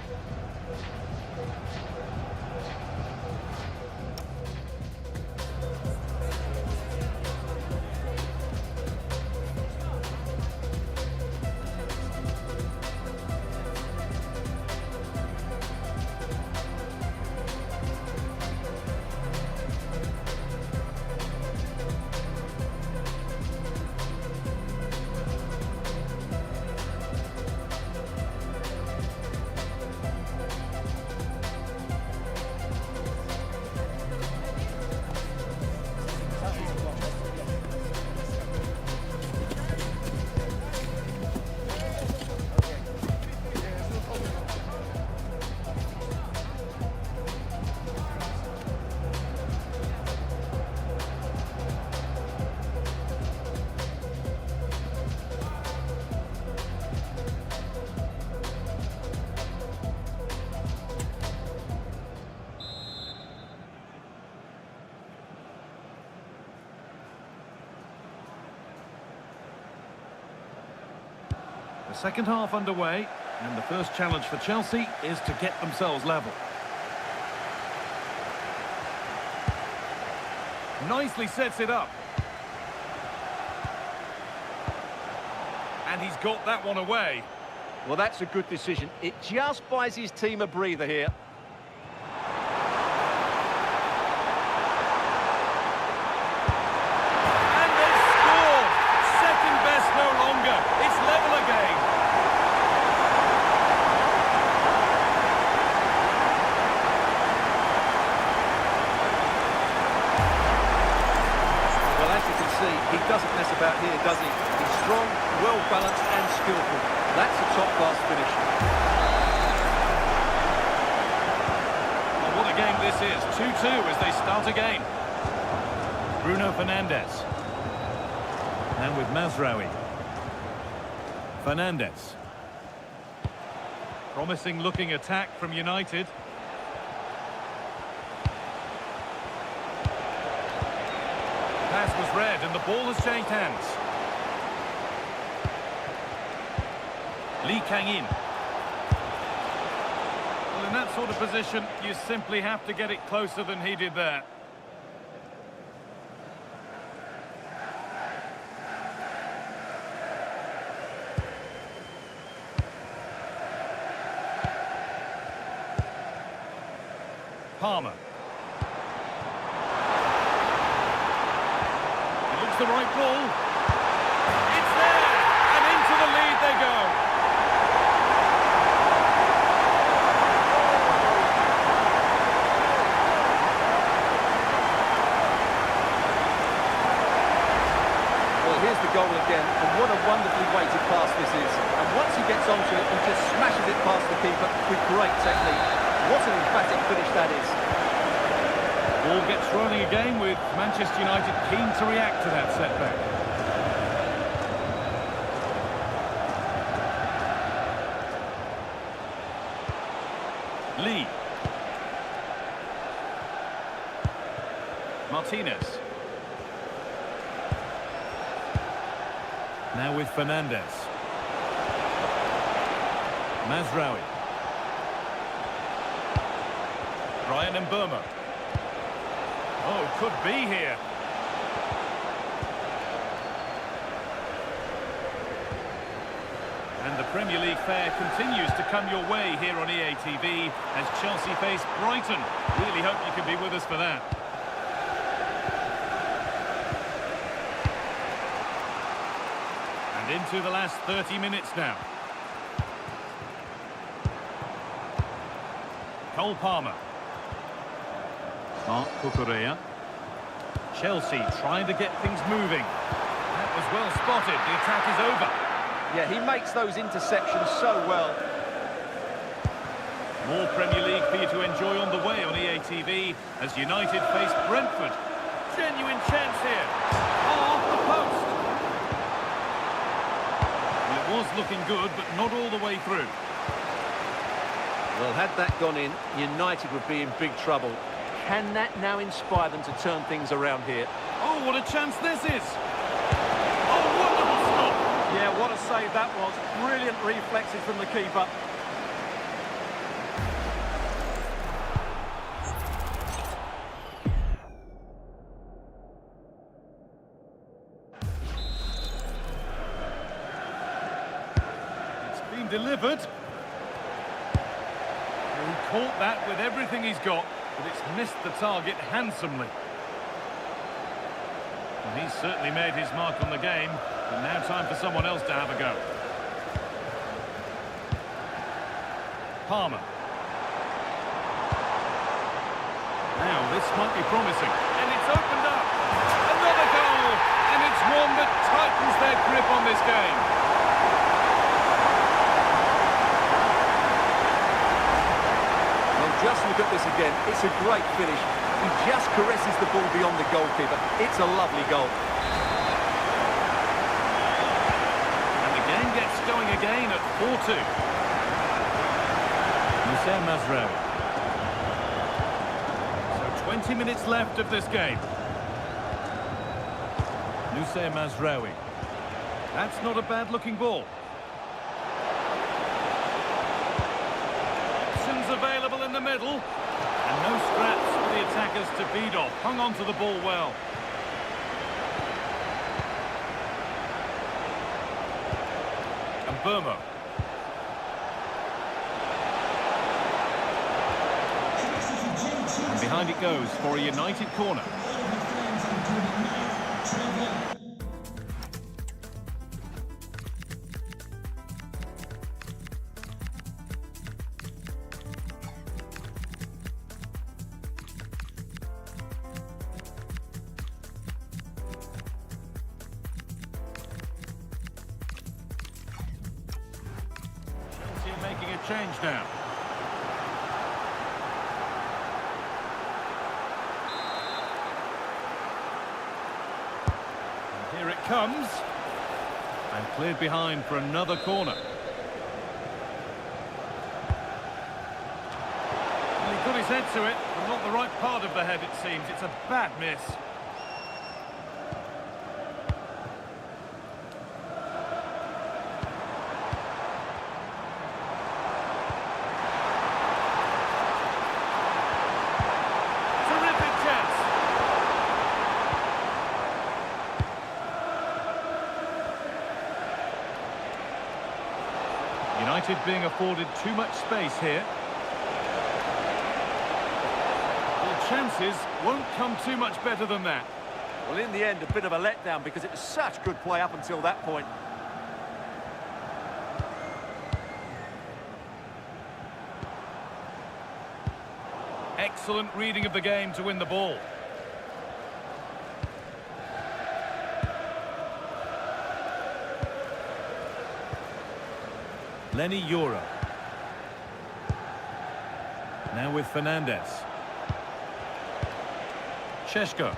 S6: The second half underway, and the first challenge for Chelsea is to get themselves level. Nicely sets it up. And he's got that one away.
S3: Well, that's a good decision. It just buys his team a breather here.
S6: And they score! Second best no longer. It's level again.
S3: Well, as you can see, he doesn't mess about here, does he? He's strong, well-balanced and skillful. That's a top-class finish.
S6: Well, what a game this is. 2-2 as they start again.
S2: Bruno Fernandes. Now with Mazraoui. Fernandes.
S6: Promising looking attack from United. Pass was read and the ball has changed hands. Lee Kang-in. Well, in that sort of position, you simply have to get it closer than he did there. Palmer. It looks the right ball. It's there! And into the lead they go.
S3: Well, here's the goal again, and what a wonderfully weighted pass this is. And once he gets onto it, he just smashes it past the keeper with great technique. What an emphatic finish that is.
S6: Ball gets rolling again with Manchester United keen to react to that setback. Lee. Martinez.
S2: Now with Fernandes. Mazraoui.
S6: Ryan Mbeumo. Oh, could be here. And the Premier League fare continues to come your way here on EA TV as Chelsea face Brighton. Really hope you can be with us for that. And into the last 30 minutes now. Cole Palmer. Marc Cucurella. Chelsea trying to get things moving. That was well spotted. The attack is over.
S3: Yeah, he makes those interceptions so well.
S6: More Premier League for you to enjoy on the way on EA TV as United face Brentford. Genuine chance here. Oh, off the post. Well, it was looking good, but not all the way through.
S3: Well, had that gone in, United would be in big trouble. Can that now inspire them to turn things around here?
S6: Oh, what a chance this is. Oh, wonderful stop.
S3: Yeah, what a save that was. Brilliant reflexes from the keeper.
S6: It's been delivered. He caught that with everything he's got, but it's missed the target handsomely. Well, he's certainly made his mark on the game, but now time for someone else to have a go. Palmer. Now, this might be promising, and it's opened up. Another goal, and it's one that tightens their grip on this game.
S3: Just look at this again. It's a great finish. He just caresses the ball beyond the goalkeeper. It's a lovely goal.
S6: And the game gets going again at 4-2.
S2: Moussa Mazraoui.
S6: So 20 minutes left of this game.
S2: Moussa Mazraoui.
S6: That's not a bad-looking ball. Available in the middle, and no scraps for the attackers to beat off. Hung on to the ball well. And Mbeumo. Behind it goes for a United corner. Chelsea making a change now. Here it comes, and cleared behind for another corner. Well, he got his head to it, but not the right part of the head, it seems. It's a bad miss. Terrific chance. United being afforded too much space here. Well, chances won't come too much better than that.
S3: Well, in the end, a bit of a letdown because it was such good play up until that point.
S6: Excellent reading of the game to win the ball. Lenny Yoro. Now with Fernandez. Šeško.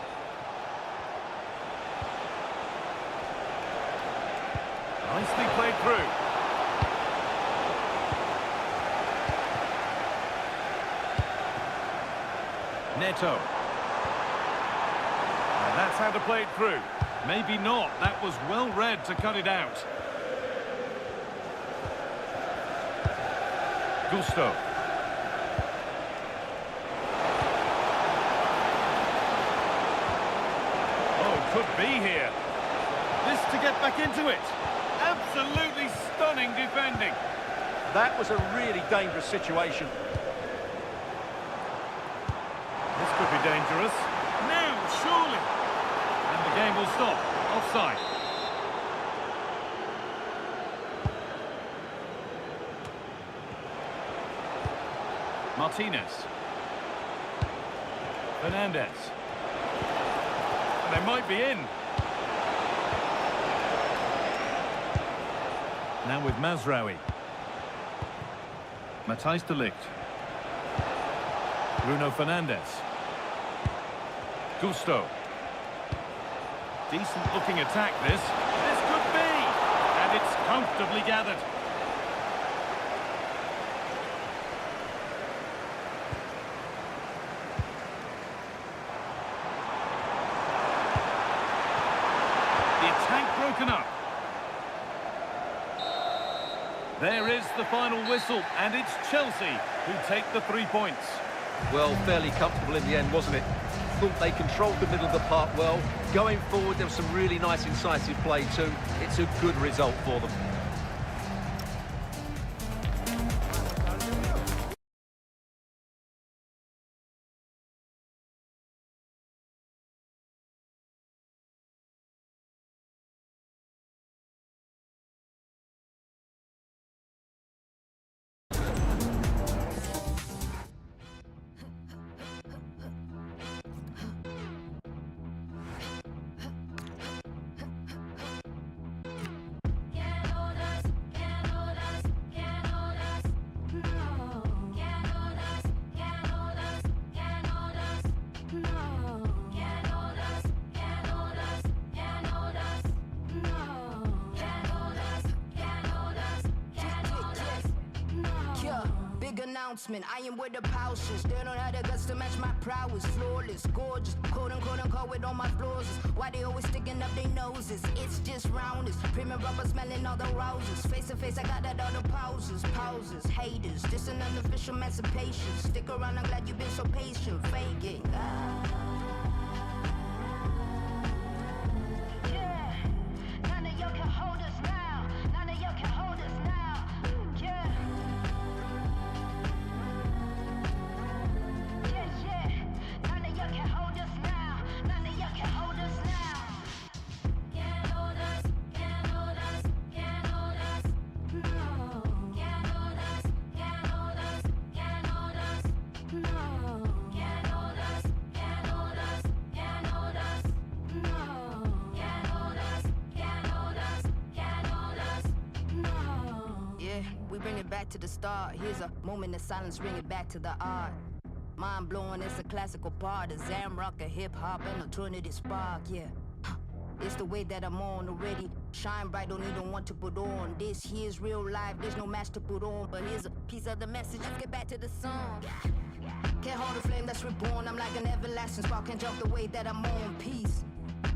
S6: Nicely played through. Neto. And that's how to play it through. Maybe not. That was well read to cut it out. Gusto. Oh, could be here. This to get back into it. Absolutely stunning defending.
S3: That was a really dangerous situation.
S6: This could be dangerous. Now, surely. And the game will stop. Offside. Martinez. Fernandez. They might be in. Now with Mazraoui. Matthijs de Ligt. Bruno Fernandes. Gusto. Decent looking attack this. This could be. And it's comfortably gathered. The attack broken up. There is the final whistle, and it's Chelsea who take the 3 points.
S3: Well, fairly comfortable in the end, wasn't it? Thought they controlled the middle of the park well. Going forward, there was some really nice incisive play too. It's a good result for them.
S7: I am where the pouches. They don't have the guts to match my prowess. Flawless, gorgeous, quote unquote with all my flaws. Why they always sticking up their noses? It's just roundness. Premium rubber smelling all the roses. Face to face, I got that all the pauses. Haters, this an unofficial emancipation. Stick around, I'm glad you've been so patient. Faking. Yeah, none of y'all can hold us now. None of y'all can hold us now. Yeah. back to the start. Here's a moment of silence, bring it back to the art. Mind blowing, it's a classical part. A Zamrock, a hip hop, an alternative spark, yeah. It's the way that I'm on already. Shine bright, don't even want to put on. This here's real life, there's no match to put on. But here's a piece of the message, let's get back to the song. Can't hold the flame that's reborn. I'm like an everlasting spark, can't jump the way that I'm on. Peace.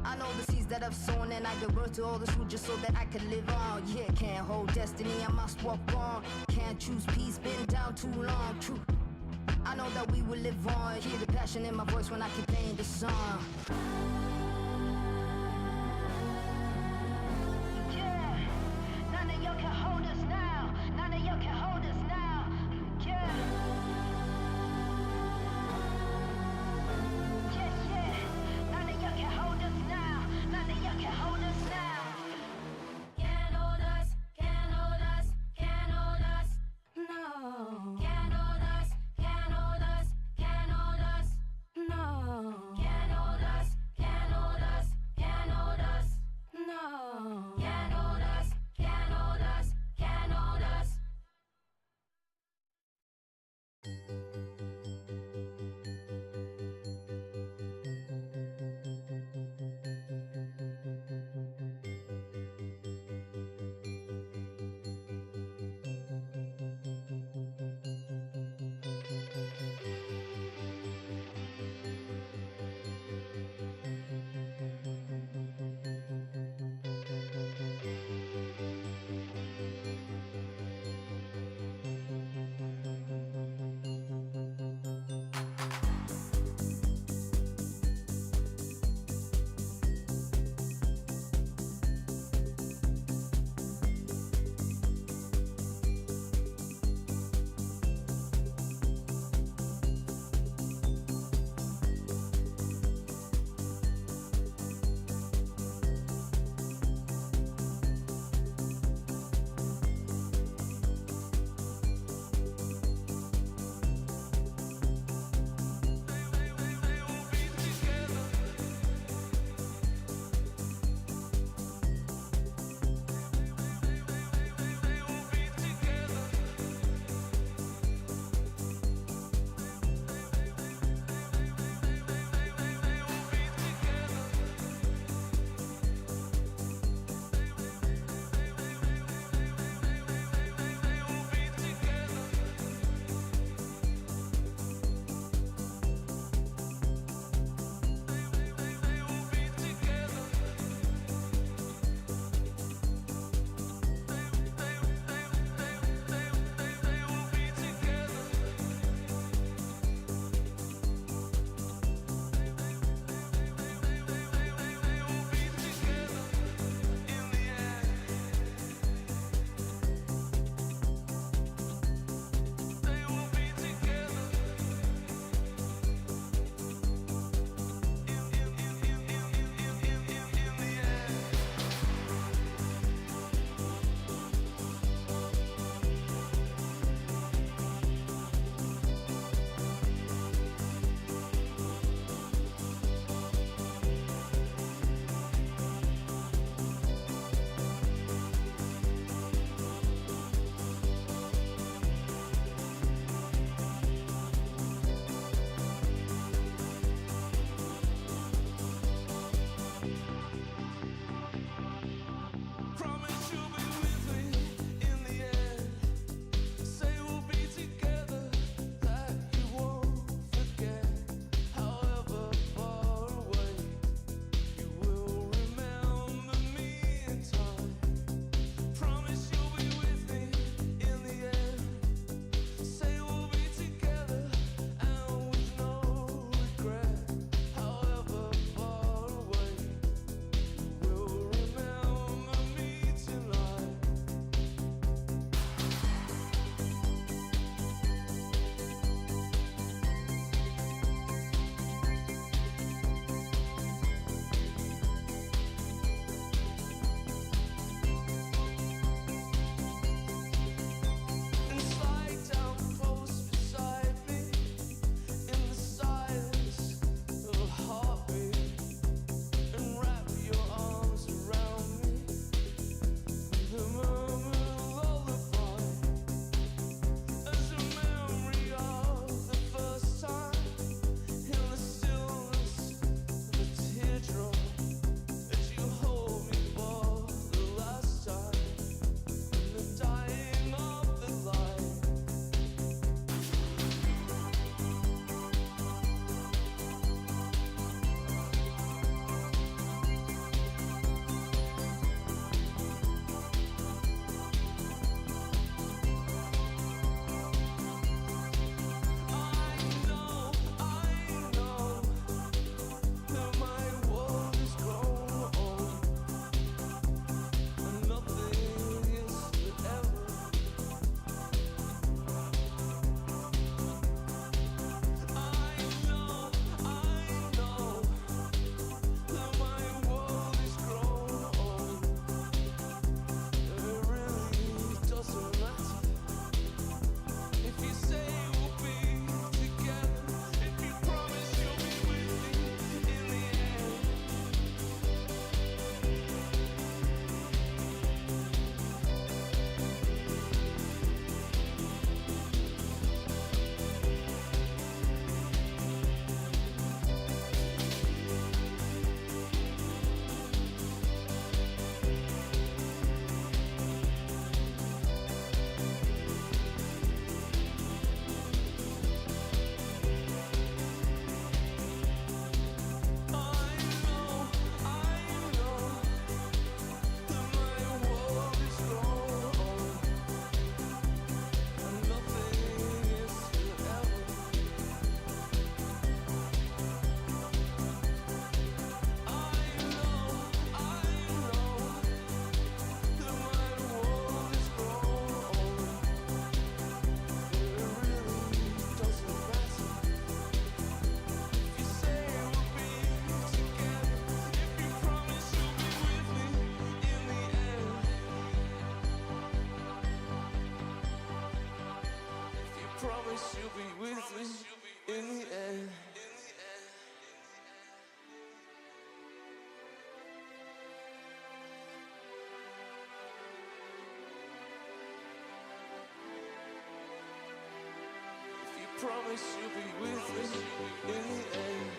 S7: I know the seeds that I've sown, and I give birth to all this fruit just so that I can live on. Yeah, can't hold destiny, I must walk on. Can't choose peace, been down too long. True. I know that we will live on. Hear the passion in my voice when I keep playing the song.
S8: Yeah, none of y'all can hold us now. None of y'all can hold us now. Yeah. Yeah. None of y'all can hold us now. None of y'all can hold us now. Can't hold us. Can't hold us. Can't hold us. No. Can't hold us. Can't hold us. Can't hold us. No. Can't hold us. Can't hold us.
S9: promise you'll be with me in the end. If you promise you'll be with me in the end.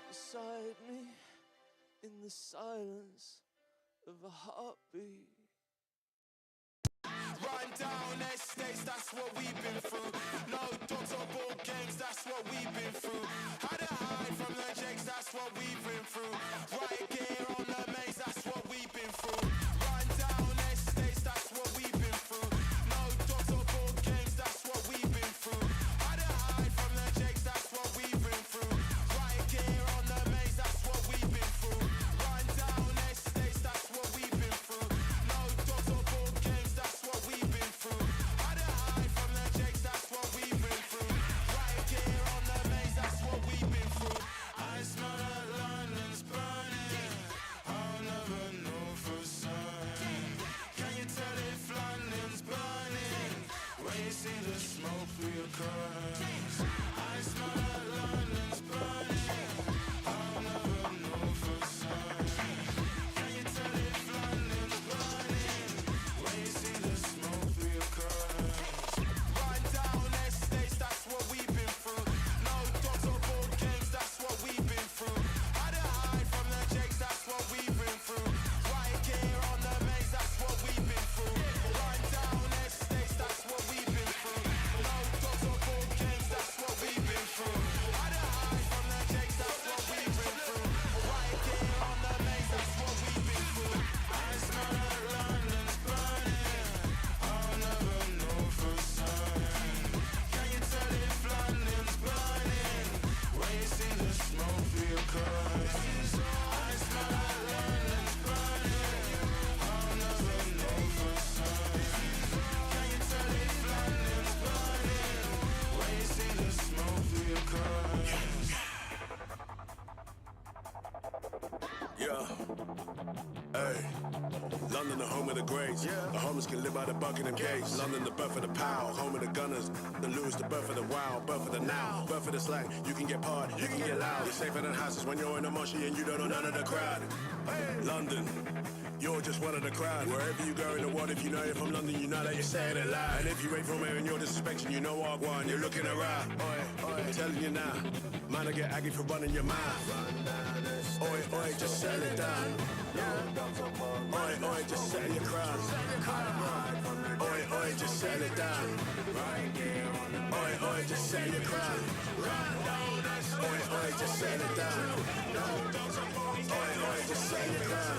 S9: Beside me in the silence of a heartbeat.
S1: Run down estates, that's what we've been through. No dogs or board games, that's what we've been through. Had to hide from the jakes, that's what we've been through. Right gear on the maze, that's what we've been through. Run down estates, that's what we've been through. No dogs or board games, that's what we've been through. Had to hide from the jakes, that's what we've been through. Right gear on the maze, that's what we've been through. Run down estates, that's what we've been through. No dogs or board games, that's what we've been through. Had to hide from the jakes, that's what we've been through. Right gear on the maze, that's what we've been through. I smell that London's burning. I'll never know for certain. Can you tell if London's burning when you see the smoke through your curtains? I smell that London's burning. I'll never know for certain. Can you tell if London's burning when you see the smoke through your curtains? Run down estates, that's what we've been through. No dogs or board games, that's what we've been through. Had to hide from the jakes, that's what we've been through. Right gear on the maze, that's what we've been through. Run down estates, that's what we've been through. No dogs or board games, that's what we've been through. Had to hide from the jakes, that's what we've been through. Right gear on the maze, that's what we've been through. I smell that London's burning. I'll never know for certain. Can you tell if London's burning when you see the smoke through your curtains? I smell that London's burning. I'll never know for certain. Can you tell if London's burning when you see the smoke through your curtains?
S10: Yeah. Hey. London, the home of the greats. The homeless can live by the Buckingham Gates. London, the birth of the pow. Home of the gunners. The Lewis, the birth of the wow. Birth of the now. Birth of the slang. You can get party. You can get loud. You're safer than houses when you're in a mushy and you don't know none of the crowd. London, you're just one of the crowd. Wherever you go in the world, if you know you're from London, you know that you're saying it loud. And if you ain't from here and you're disrespecting, you know what, one, you're looking around. Oi, oi, I'm telling you now, man, I get aggy for running your mouth. Oi, oi, just settle it down. Oi, oi, just settle your crown. Oi, oi, just settle it down. Oi, oi, just settle your crown. Oi, oi, just settle it down. Oi, oi, just settle your crown.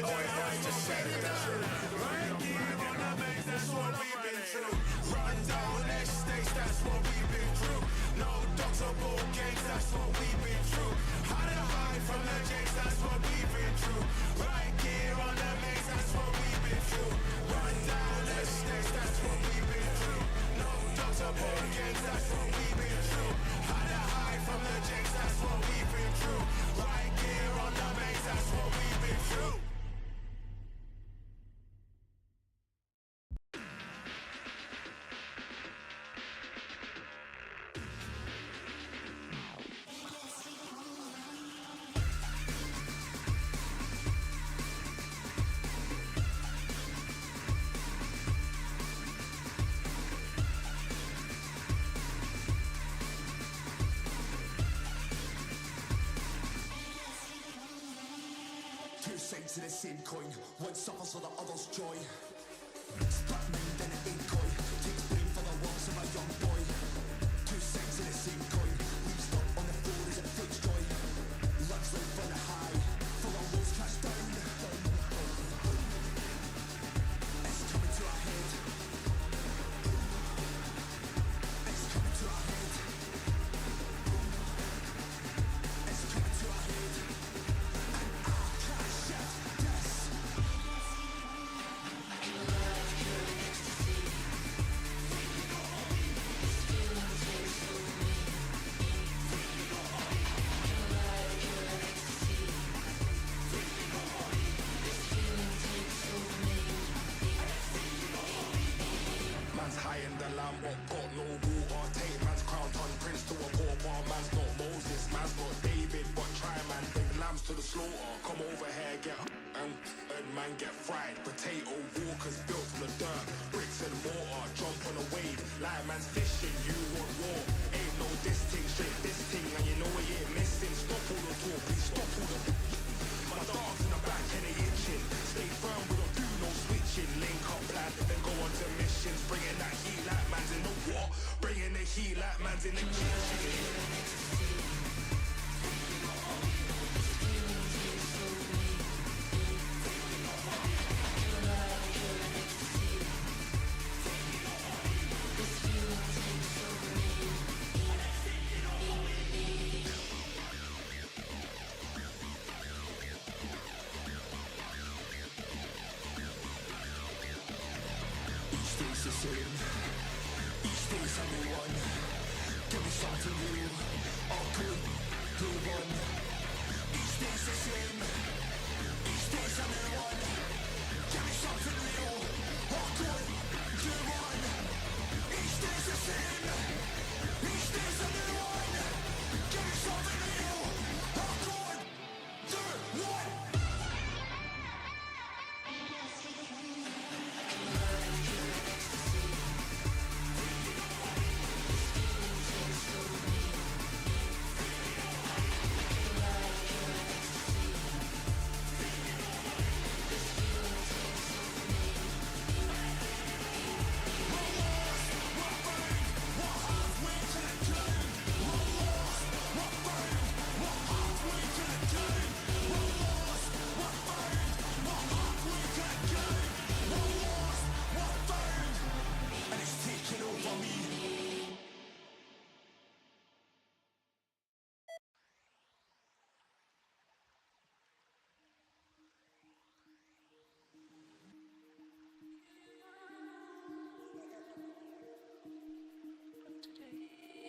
S10: Oi, oi, just settle it down. Right here on the main, that's what we've been through. Run down estates, that's what we've been through. No dogs or ball games, that's what we've been through. Hide and hide from the James, that's what we've been through. Right here on the main, that's what we've been through. Run down estates, that's what we've been through. No dogs or ball games, that's what we've been through. Hide and hide from the James, that's what we've been through. Right here on the main, that's what we've been through.
S1: Two sides to the same coin, one suffers for the other's joy. Split mind in an decoy, takes blame for the loss of a young boy. Two sides to the same coin, leaves up on the floor as it fakes joy. Lives life on a high, for the lows crash down. It's coming to a head. It's coming to a head. It's coming to a head. Man's high in the land, but got no water. Take man's crown, turn prince to a pauper. Man's not Moses, man's not David, but try man, bring lambs to the slaughter. Come over here, get and man get fried. Potato walkers built from the dirt, bricks and mortar. Jump on a wave, like man's fishing. You want war? Ain't no this thing, straight this thing, and you know we ain't missing. Stop all the talk, please stop all the. My dogs in the back and they itching. Stay firm, we don't do no switching. Link up plan, then go on to missions. Bringing that heat like man's in the war. Bringing the heat like man's in the kitchen. Each day's the same. Each day's a new one. Give me something new. All good, good one. Each day's the same. Each day's a new one. Give me something new. All good, good one. Each day's the same. Each day's a new one. Give me something new. All good, good one.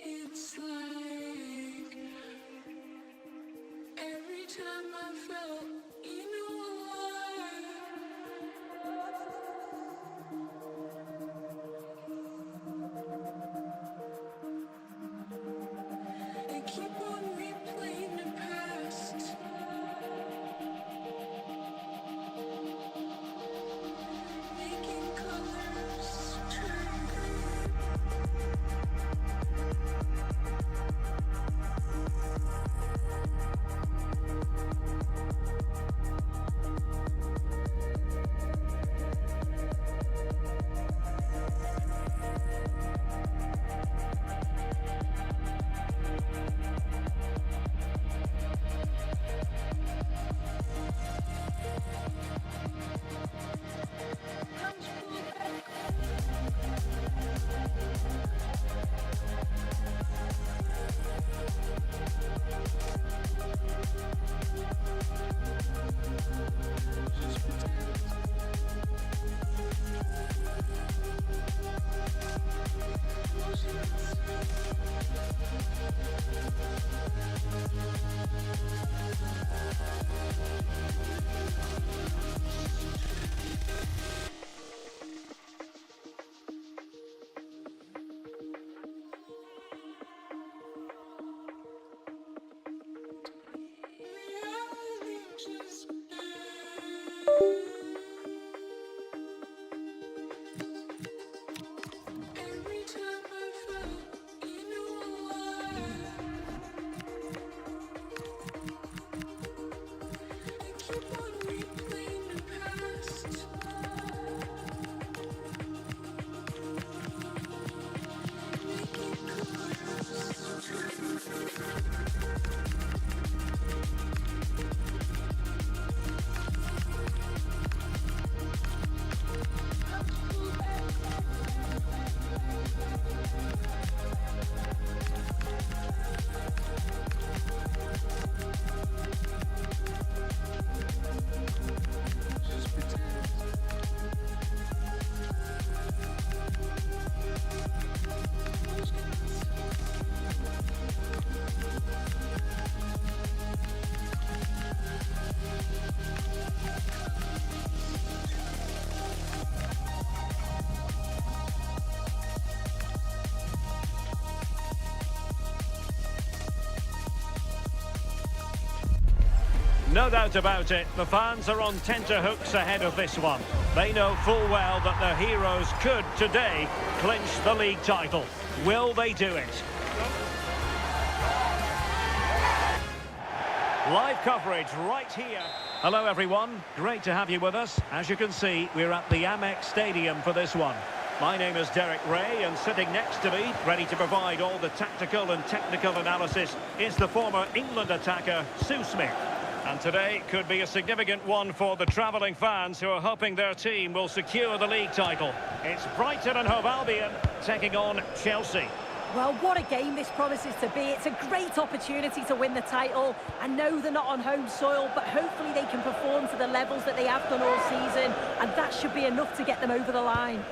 S8: It's like every time I felt, you know I keep on replaying the past.
S2: No doubt about it, the fans are on tenterhooks ahead of this one. They know full well that their heroes could, today, clinch the league title. Will they do it? Live coverage right here. Hello everyone, great to have you with us. As you can see, we're at the Amex Stadium for this one. My name is Derek Ray, and sitting next to me, ready to provide all the tactical and technical analysis, is the former England attacker, Sue Smith. And today could be a significant one for the travelling fans who are hoping their team will secure the league title. It's Brighton and Hove Albion taking on Chelsea.
S5: Well, what a game this promises to be. It's a great opportunity to win the title. I know they're not on home soil, but hopefully they can perform to the levels that they have done all season, and that should be enough to get them over the line.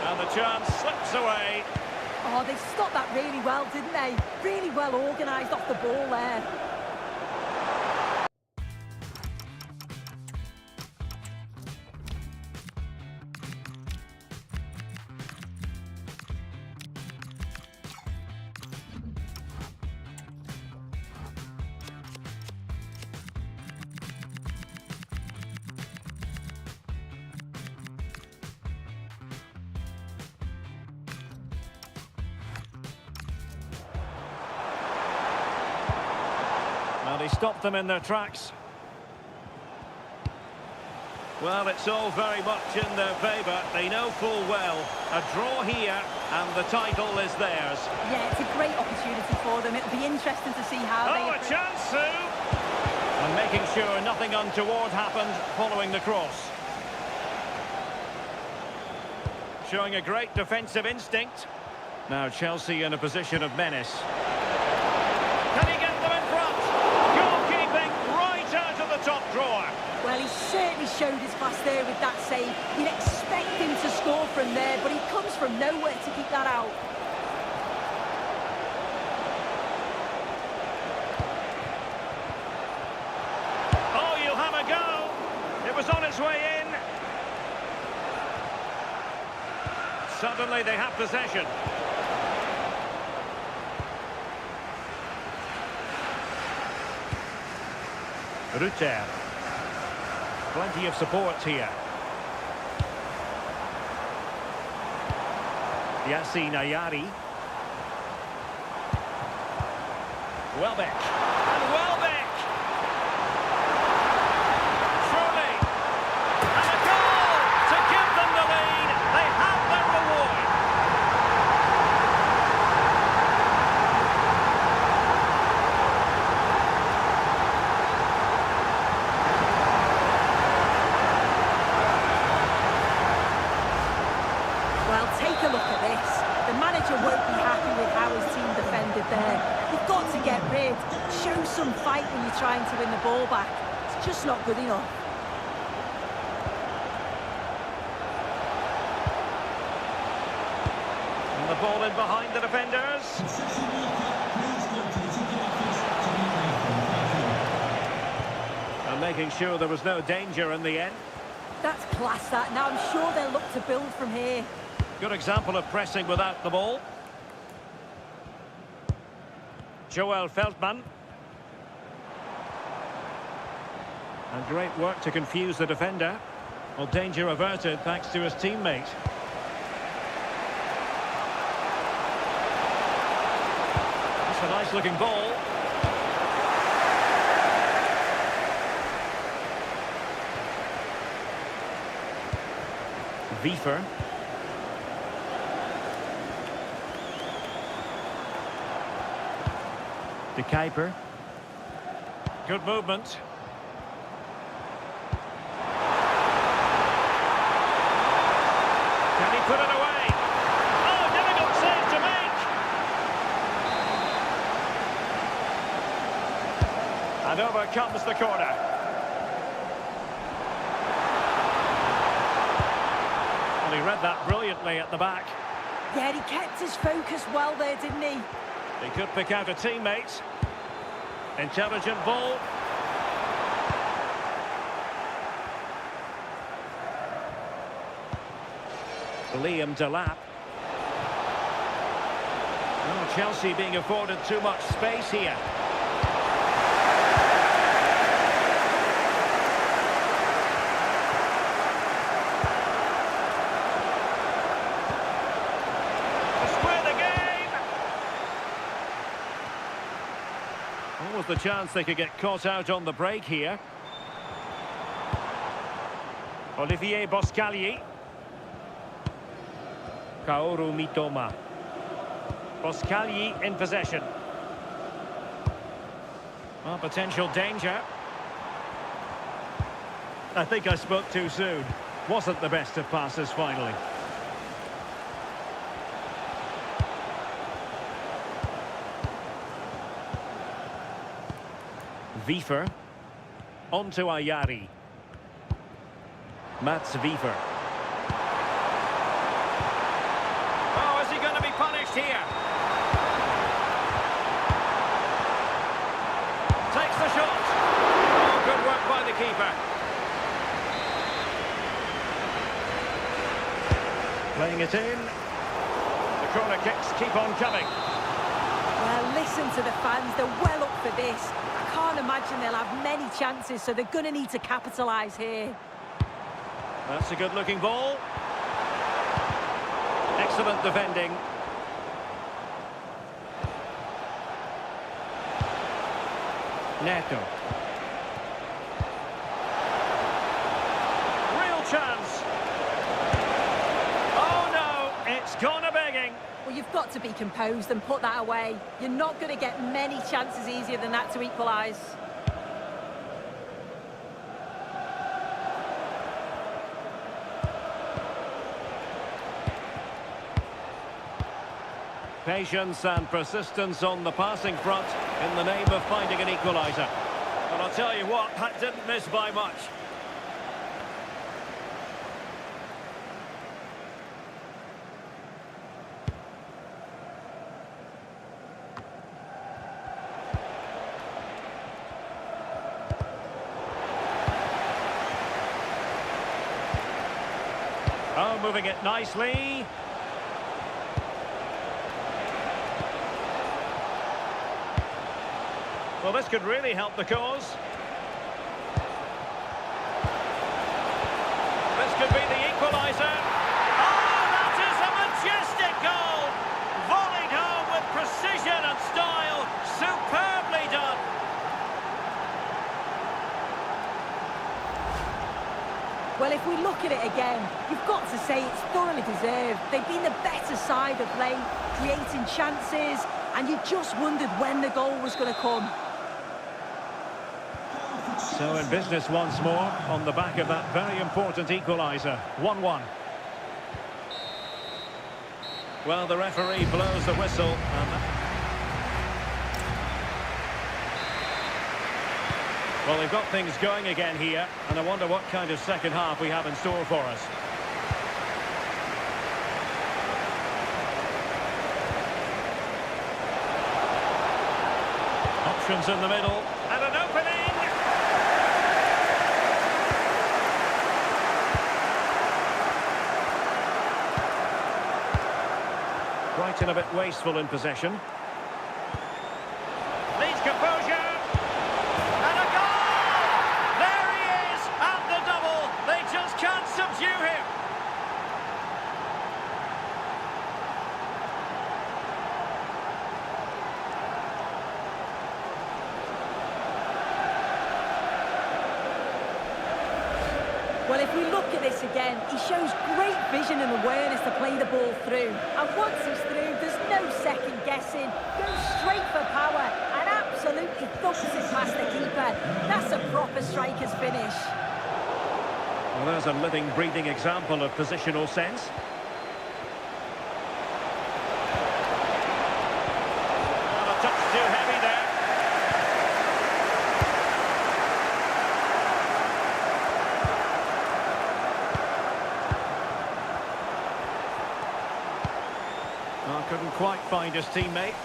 S2: And the chance slips away.
S5: Oh, they stopped that really well, didn't they? Really well organised off the ball there.
S2: And he stopped them in their tracks. Well, it's all very much in their favour. They know full well a draw here and the title is theirs.
S5: Yeah, it's a great opportunity for them. It'll be interesting to see how they...
S2: Oh, a chance, Sue! And making sure nothing untoward happened following the cross. Showing a great defensive instinct. Now Chelsea in a position of menace. Can he get them in front? Goalkeeping right out of the top drawer.
S5: Well, he certainly showed his class there with that save. You'd expect him to score from there, but he comes from nowhere to keep that out.
S2: Oh, you'll have a go. It was on its way in. Suddenly they have possession. Rutter. Plenty of support here. Yassine Ayari. Welbeck. And Welbeck! Surely! And a goal to give them the lead. They have their reward.
S5: Well, take a look at this. The manager won't be happy with how his team defended there. You've got to get rid. Show some fight when you're trying to win the ball back. It's just not good enough.
S2: And the ball in behind the defenders. And making sure there was no danger in the end.
S5: That's class, that. Now I'm sure they'll look to build from here.
S2: Good example of pressing without the ball. Joel Feldman. And great work to confuse the defender. Well, danger averted thanks to his teammate. That's a nice looking ball. Fifa. De Kuiper. Good movement. Can he put it away? Oh, difficult save to make. And over comes the corner. Well, he read that brilliantly at the back.
S5: Yeah, he kept his focus well there, didn't he?
S2: He could pick out a teammate. Intelligent ball. Liam Delap. Oh, Chelsea being afforded too much space here. To square the game. What was the chance they could get caught out on the break here? Olivier Boscagli. Kaoru Mitoma. Boscagli in possession. Well, potential danger. I think I spoke too soon. Wasn't the best of passes finally. Wiefer. On to Ayari. Mats Wiefer. Oh, is he going to be punished here? Takes the shot. Oh, good work by the keeper. Playing it in. The corner kicks keep on coming.
S5: Well, listen to the fans. They're well up for this. I can't imagine they'll have many chances, so they're going to need to capitalise here.
S2: That's a good-looking ball. Excellent defending. Neto. Real chance. Oh no, it's gone a-begging.
S5: Well, you've got to be composed and put that away. You're not going to get many chances easier than that to equalise.
S2: Patience and persistence on the passing front in the name of finding an equaliser. But I'll tell you what, that didn't miss by much. Oh, moving it nicely. Well, this could really help the cause. This could be the equaliser. Oh, that is a majestic goal! Volleyed home with precision and style. Superbly done.
S5: Well, if we look at it again, you've got to say it's thoroughly deserved. They've been the better side of late, creating chances, and you just wondered when the goal was going to come.
S2: So in business once more on the back of that very important equaliser. 1-1. Well, the referee blows the whistle. Well, they've got things going again here, and I wonder what kind of second half we have in store for us. Options in the middle, and an opening! Brighton a bit wasteful in possession. Needs composure. And a goal! There he is at the double. They just can't subdue him.
S5: Well, if we look at this again, he shows great vision and awareness to play the ball through. And once he's through, there's no second guessing. Goes straight for power and absolutely thumps it past the keeper. That's a proper striker's finish.
S2: Well, there's a living, breathing example of positional sense. Well, a touch too heavy there. Oh, couldn't quite find his teammate.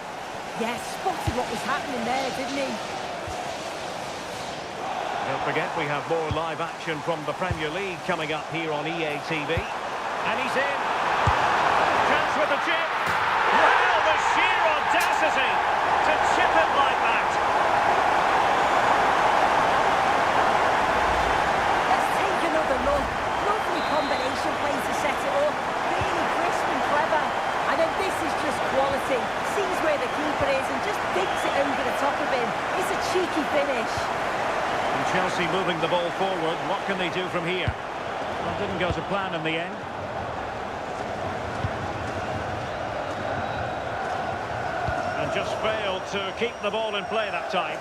S5: Yes, spotted what was happening there, didn't he?
S2: Don't forget, we have more live action from the Premier League coming up here on EA TV. And he's in. Chance with the chip. Well, the sheer moving the ball forward. What can they do from here? Well, didn't go to plan in the end. And just failed to keep the ball in play that time.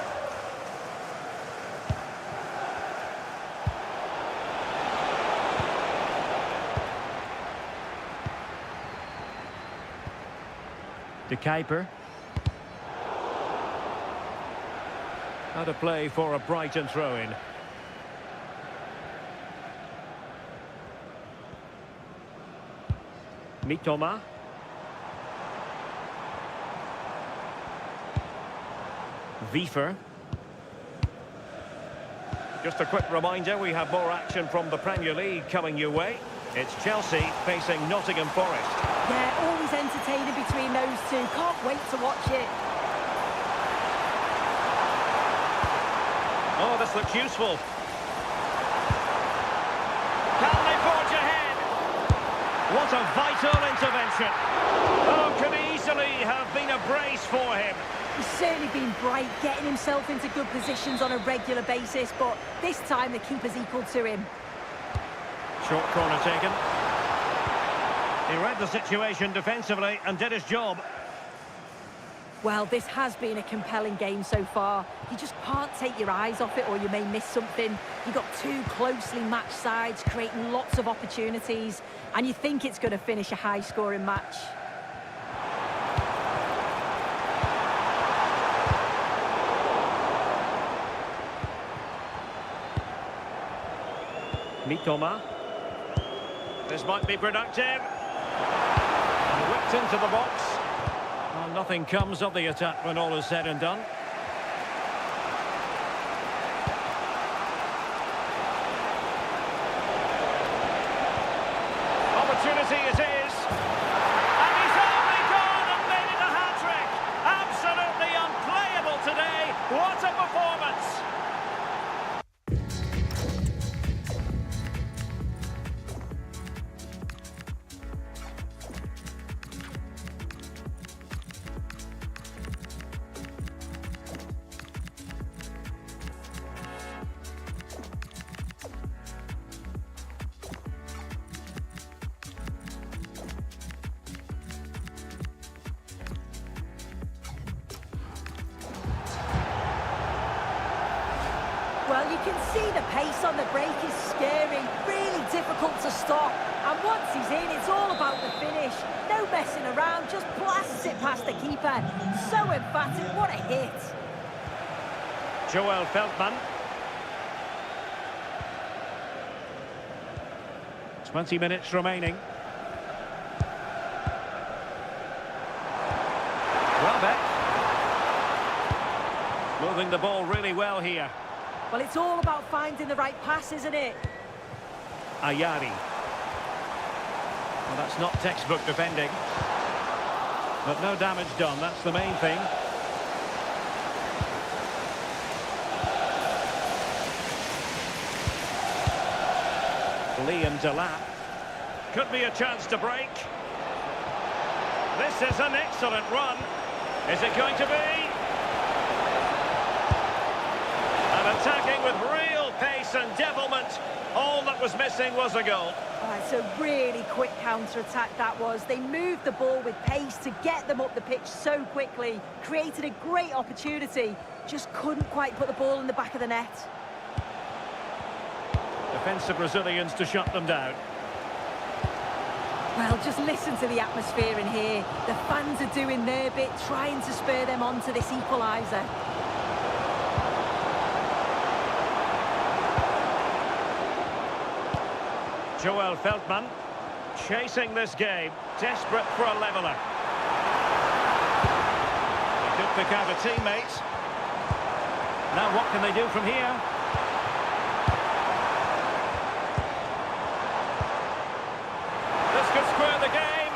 S2: De Kuiper. How to play for a Brighton throw-in. Mitoma. Fifa. Just a quick reminder, we have more action from the Premier League coming your way. It's Chelsea facing Nottingham Forest.
S5: Yeah, always entertaining between those two. Can't wait to watch it.
S2: Oh, this looks useful. Can they forge ahead? What a vital intervention. Oh, could easily have been a brace for him.
S5: He's certainly been bright, getting himself into good positions on a regular basis, but this time the keeper's equal to him.
S2: Short corner taken. He read the situation defensively and did his job.
S5: Well, this has been a compelling game so far. You just can't take your eyes off it or you may miss something. You've got two closely matched sides creating lots of opportunities, and you think it's going to finish a high-scoring match.
S2: Mitoma. This might be productive. And whipped into the box. Well, nothing comes of the attack when all is said and done. Opportunity it is. And he's only gone and made it a hat-trick. Absolutely unplayable today. What a performance.
S5: Well, you can see the pace on the break is scary, really difficult to stop. And once he's in, it's all about the finish. No messing around, just blasts it past the keeper. So emphatic, what a hit.
S2: Joel Feldman. 20 minutes remaining. Welbeck. Moving the ball really well here.
S5: Well, it's all about finding the right pass, isn't it?
S2: Ayari. Well, that's not textbook defending. But no damage done, that's the main thing. Liam Delap. Could be a chance to break. This is an excellent run. Is it going to be? And attacking with real pace and devilment. All that was missing was a goal.
S5: Oh, it's a really quick counter-attack that was. They moved the ball with pace to get them up the pitch so quickly. Created a great opportunity. Just couldn't quite put the ball in the back of the net.
S2: Defensive Brazilians to shut them down.
S5: Well, just listen to the atmosphere in here. The fans are doing their bit, trying to spur them on to this equaliser.
S2: Joel Feldman chasing this game, desperate for a leveller. They could pick out a teammate. Now what can they do from here? This could square the game.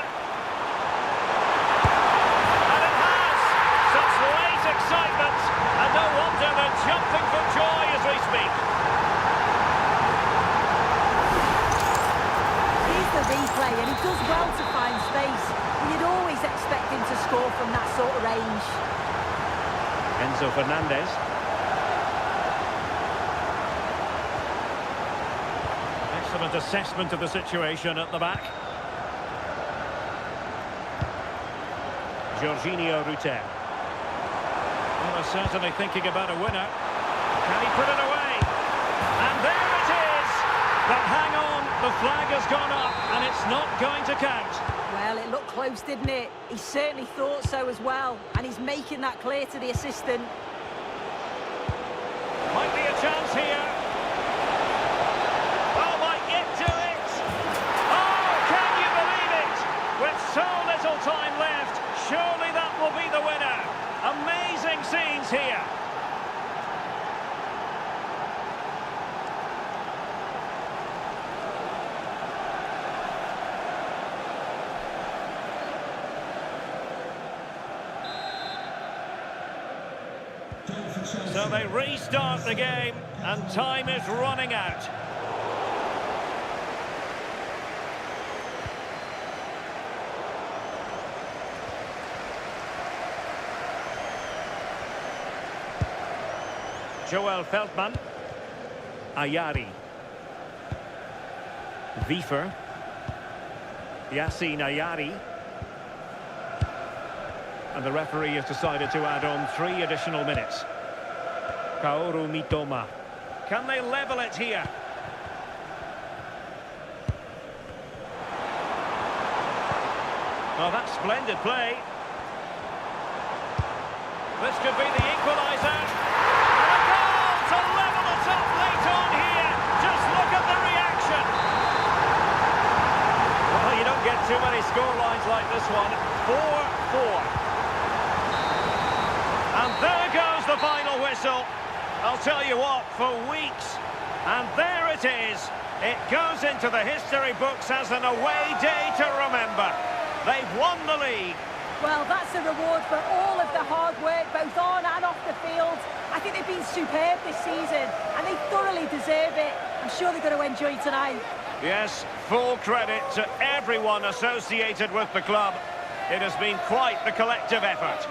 S2: And it has! Such late excitement. And no wonder they're jumping for joy as we speak.
S5: Replay, and he does well to find space. You'd always expect him to score from that sort of range.
S2: Enzo Fernandez. ultimate assessment of the situation at the back. Jorginho Rutter. Well, they're certainly thinking about a winner. Can he put it away? And there it is! But hang on, the flag has gone up and it's not going to count.
S5: Well, it looked close, didn't it? He certainly thought so as well, and he's making that clear to the assistant.
S2: Might be a chance here. Oh, might get to it. Oh, can you believe it? With so little time left, surely that will be the winner. Amazing scenes here. So they restart the game, and time is running out. Joel Feldman. Ayari. Wiefer. Yassine Ayari. And the referee has decided to add on 3 additional minutes. Kaoru Mitoma. Can they level it here? Oh, that's splendid play. This could be the equaliser. And a goal to level it up late on here. Just look at the reaction. Well, you don't get too many scorelines like this one. 4-4. And there goes the final whistle. I'll tell you what, for weeks. And there it is. It goes into the history books as an away day to remember. They've won the league.
S5: Well, that's a reward for all of the hard work, both on and off the field. I think they've been superb this season, and they thoroughly deserve it. I'm sure they're going to enjoy tonight.
S2: Yes, full credit to everyone associated with the club. It has been quite the collective effort.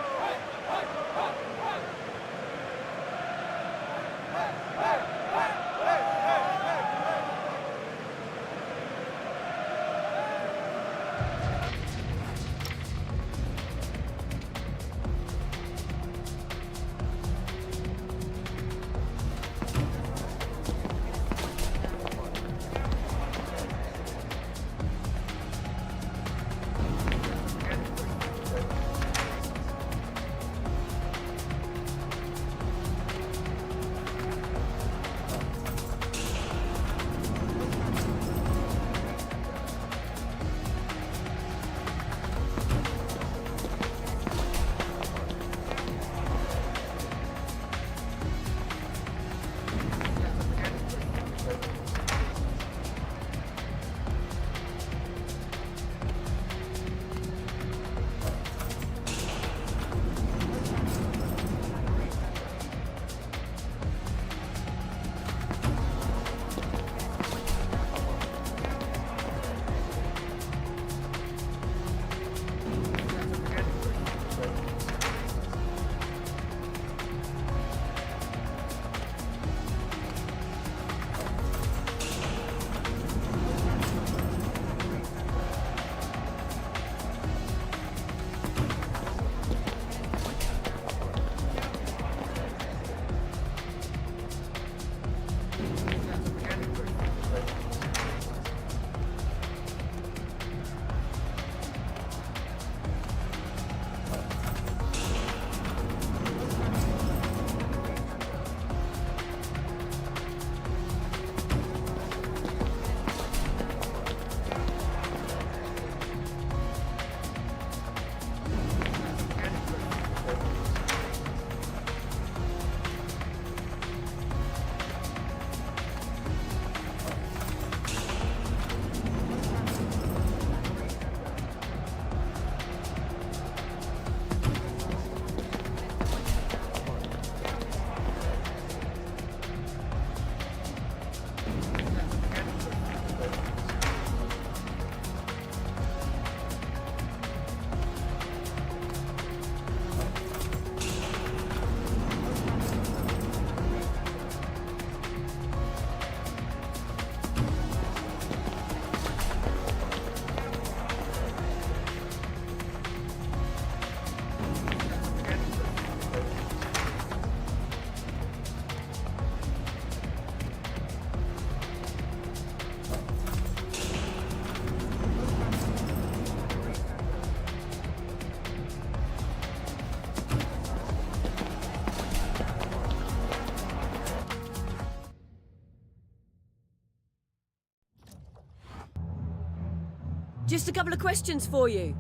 S11: Just a couple of questions for you.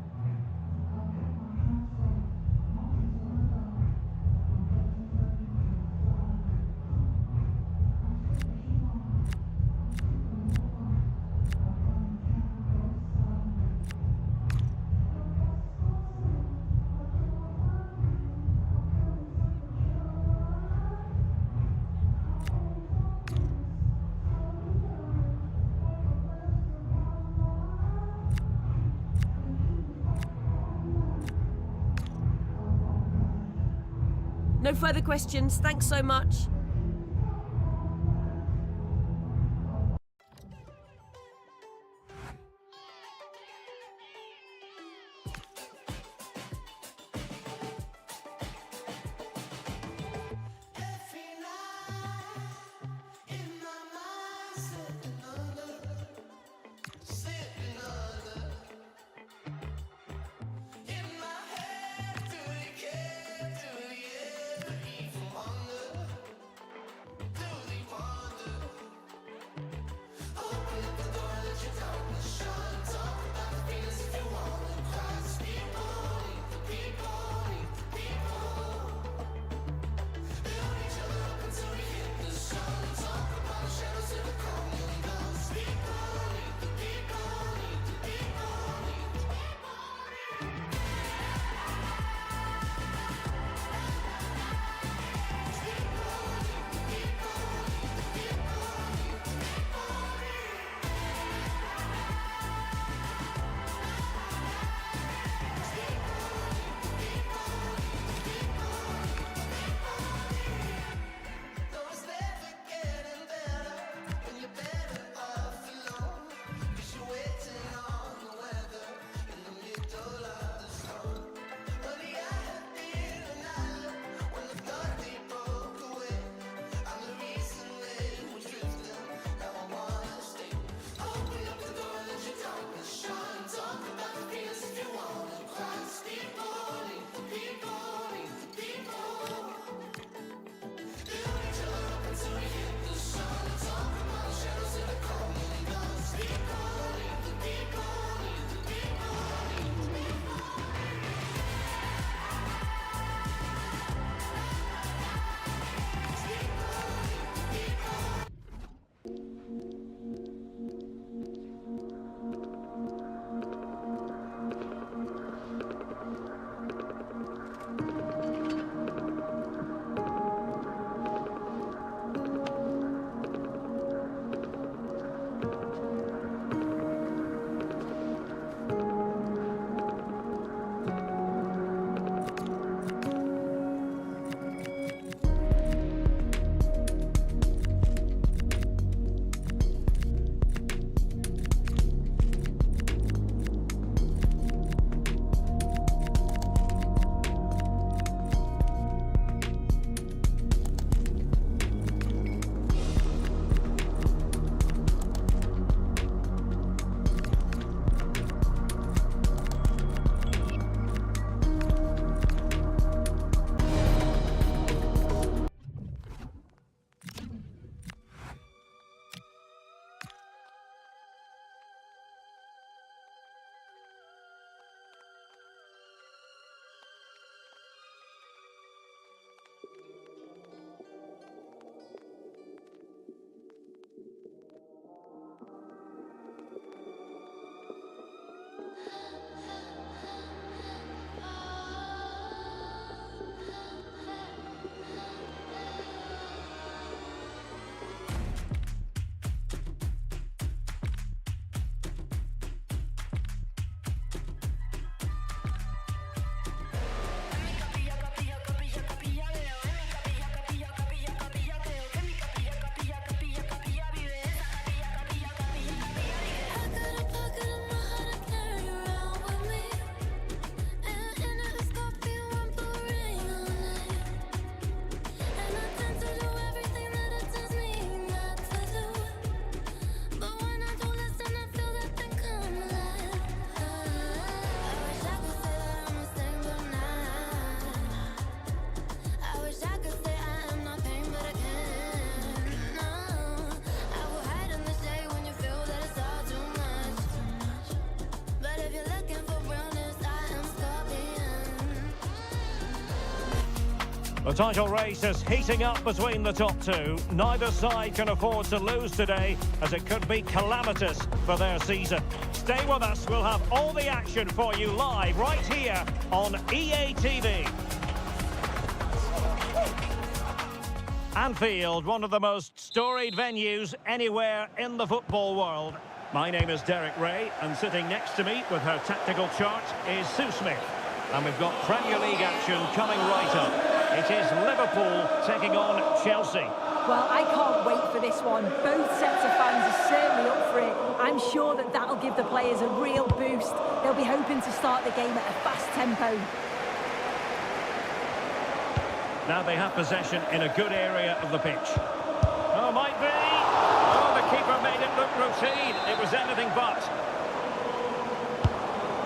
S11: No further questions. Thanks so much.
S2: The title race is heating up between the top two. Neither side can afford to lose today, as it could be calamitous for their season. Stay with us, we'll have all the action for you live right here on EA TV. Anfield, one of the most storied venues anywhere in the football world. My name is Derek Ray, and sitting next to me with her tactical chart is Sue Smith. And we've got Premier League action coming right up. It is Liverpool taking on Chelsea.
S5: Well, I can't wait for this one. Both sets of fans are certainly up for it. I'm sure that that'll give the players a real boost. They'll be hoping to start the game at a fast tempo.
S2: Now they have possession in a good area of the pitch. Oh, might be. Oh, the keeper made it look routine. It was anything but.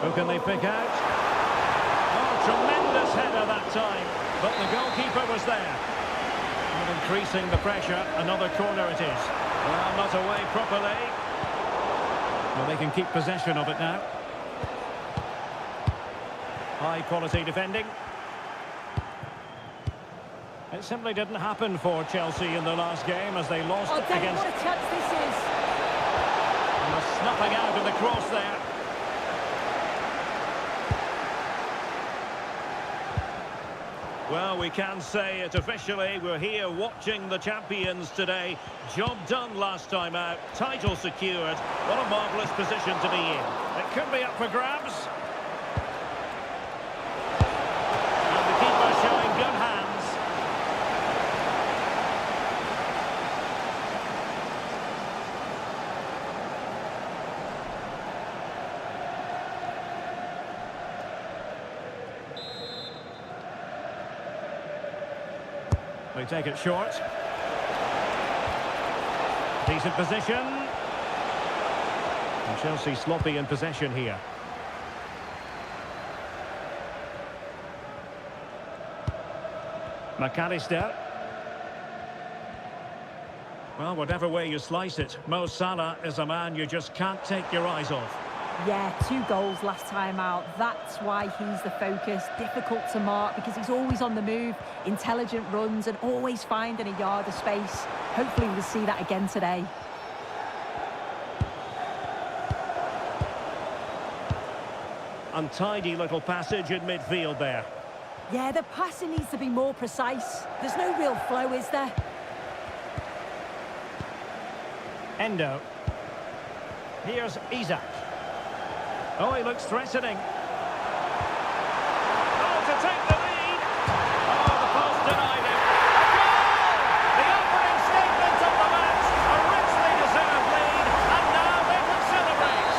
S2: Who can they pick out? Oh, tremendous header that time. But the goalkeeper was there. And increasing the pressure, another corner it is. Well, not away properly. Well, they can keep possession of it now. High quality defending. It simply didn't happen for Chelsea in the last game as they lost against...
S5: What a chance this is!
S2: And the snuffing out of the cross there. Well, we can say it officially. We're here watching the champions today. Job done last time out. Title secured. What a marvellous position to be in. It could be up for grabs. And the keeper showing good hands. They take it short. Decent position. And Chelsea sloppy in possession here. McAllister. Well, whatever way you slice it, Mo Salah is a man you just can't take your eyes off.
S5: Yeah, 2 goals last time out. That's why he's the focus. Difficult to mark because he's always on the move, intelligent runs and always finding a yard of space. Hopefully we'll see that again today.
S2: Untidy little passage in midfield there.
S5: Yeah, the passing needs to be more precise. There's no real flow, is there?
S2: Endo. Here's Isak. Oh, he looks threatening. Oh, to take the lead. Oh, the post denied him. A goal! The opening statement of the match. A richly deserved lead. And now they can celebrate.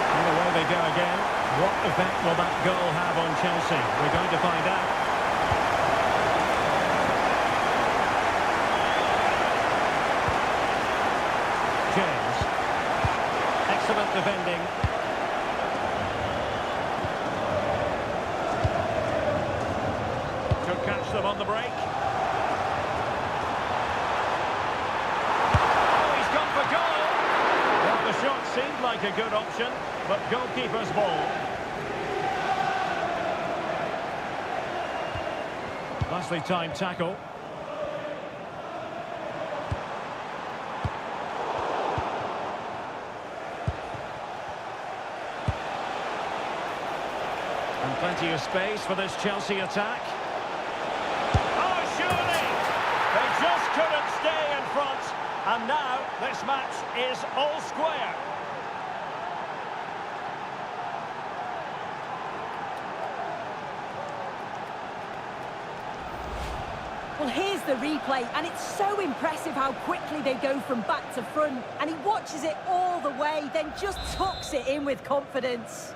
S2: And away they go again. What effect will that goal have on Chelsea? We're going to find out. James. Excellent defending. Could catch them on the break. Oh, he's gone for goal. Well, the shot seemed like a good option, but goalkeeper's ball. Nicely timed tackle. And plenty of space for this Chelsea attack. Oh, surely! They just couldn't stay in front. And now this match is all square.
S5: Well, here's the replay, and it's so impressive how quickly they go from back to front. And he watches it all the way, then just tucks it in with confidence.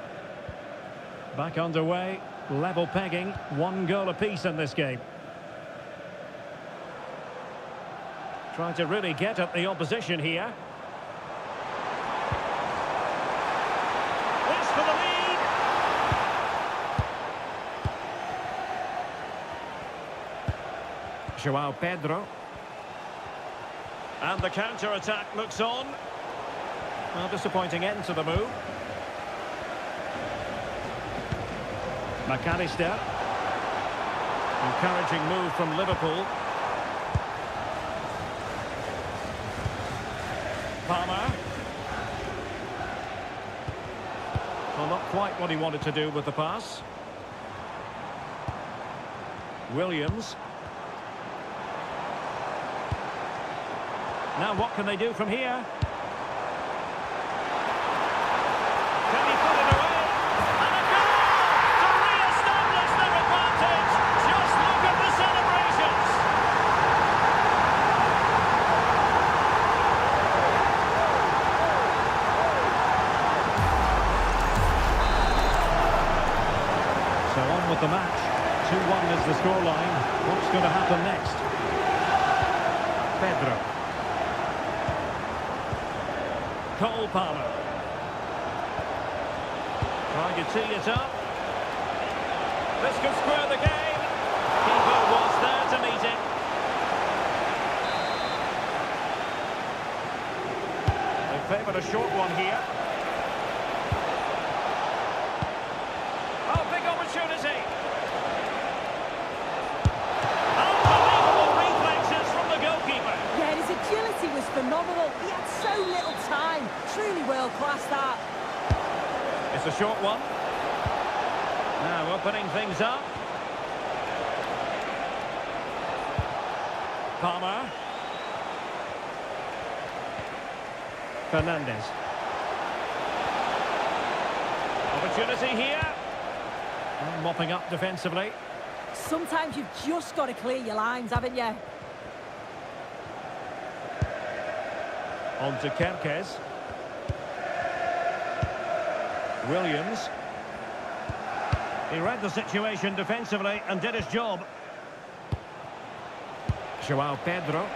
S2: Back underway, level pegging, 1 goal apiece in this game. Trying to really get at the opposition here. This for the lead! Joao Pedro. And the counter-attack looks on. Well, disappointing end to the move. McAllister. Encouraging move from Liverpool. Palmer. Well, not quite what he wanted to do with the pass. Williams. Now what can they do from here? Can he put it away? And a goal to re-establish their advantage. Just look at the celebrations. So on with the match. 2-1 is the scoreline. What's going to happen next? Pedro. Cole Palmer. Trying to tee it up. This could square the game. Keeper was there to meet it. They favoured a short one here. Oh, big opportunity. Unbelievable reflexes from the goalkeeper.
S5: Yeah, his agility was phenomenal. He had so little time. Truly world-class, that.
S2: It's a short one. Now opening things up. Palmer. Fernandes. Opportunity here. And mopping up defensively.
S5: Sometimes you've just got to clear your lines, haven't you?
S2: On to Kerkez. Williams. He read the situation defensively and did his job. João Pedro.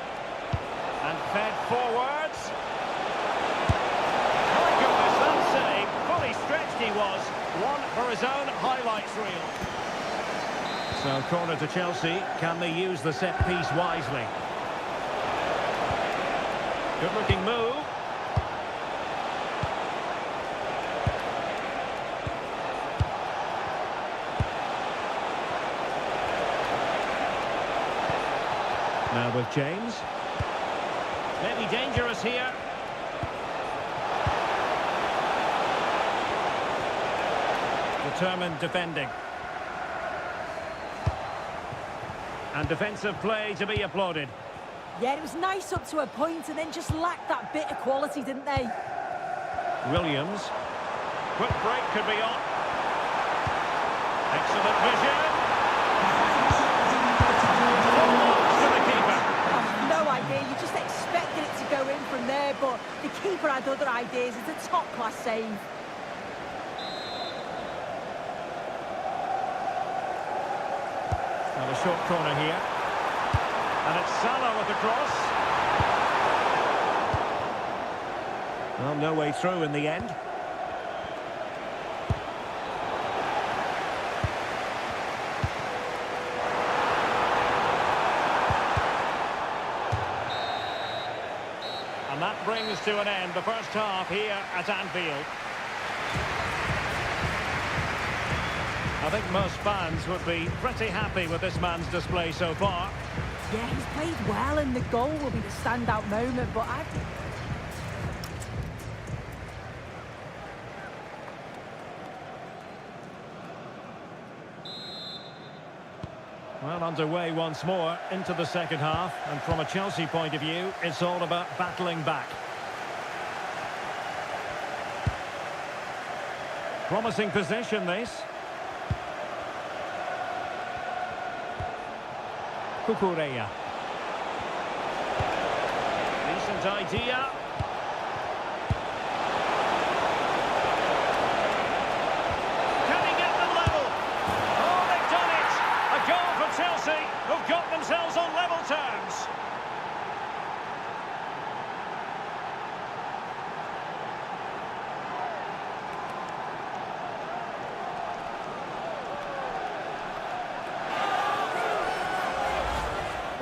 S2: And fed forwards. My goodness, that save. Fully stretched he was. One for his own highlights reel. So corner to Chelsea. Can they use the set piece wisely? Good looking move. Now with James. Maybe dangerous here. Determined defending. And defensive play to be applauded.
S5: Yeah, it was nice up to a point and then just lacked that bit of quality, didn't they?
S2: Williams. Quick break could be on. Excellent vision. To the keeper.
S5: No idea, you just expected it to go in from there, but the keeper had other ideas. It's a top-class save.
S2: Now a short corner here. And it's Salah with the cross. Well, no way through in the end. And that brings to an end the first half here at Anfield. I think most fans would be pretty happy with this man's display so far.
S5: Yeah, he's played well and the goal will be the standout moment, but
S2: Well, underway once more into the second half, and from a Chelsea point of view, it's all about battling back. Promising possession, this. Cucurella. Decent idea. Can he get them level? Oh, they've done it! A goal for Chelsea, who've got themselves on level terms.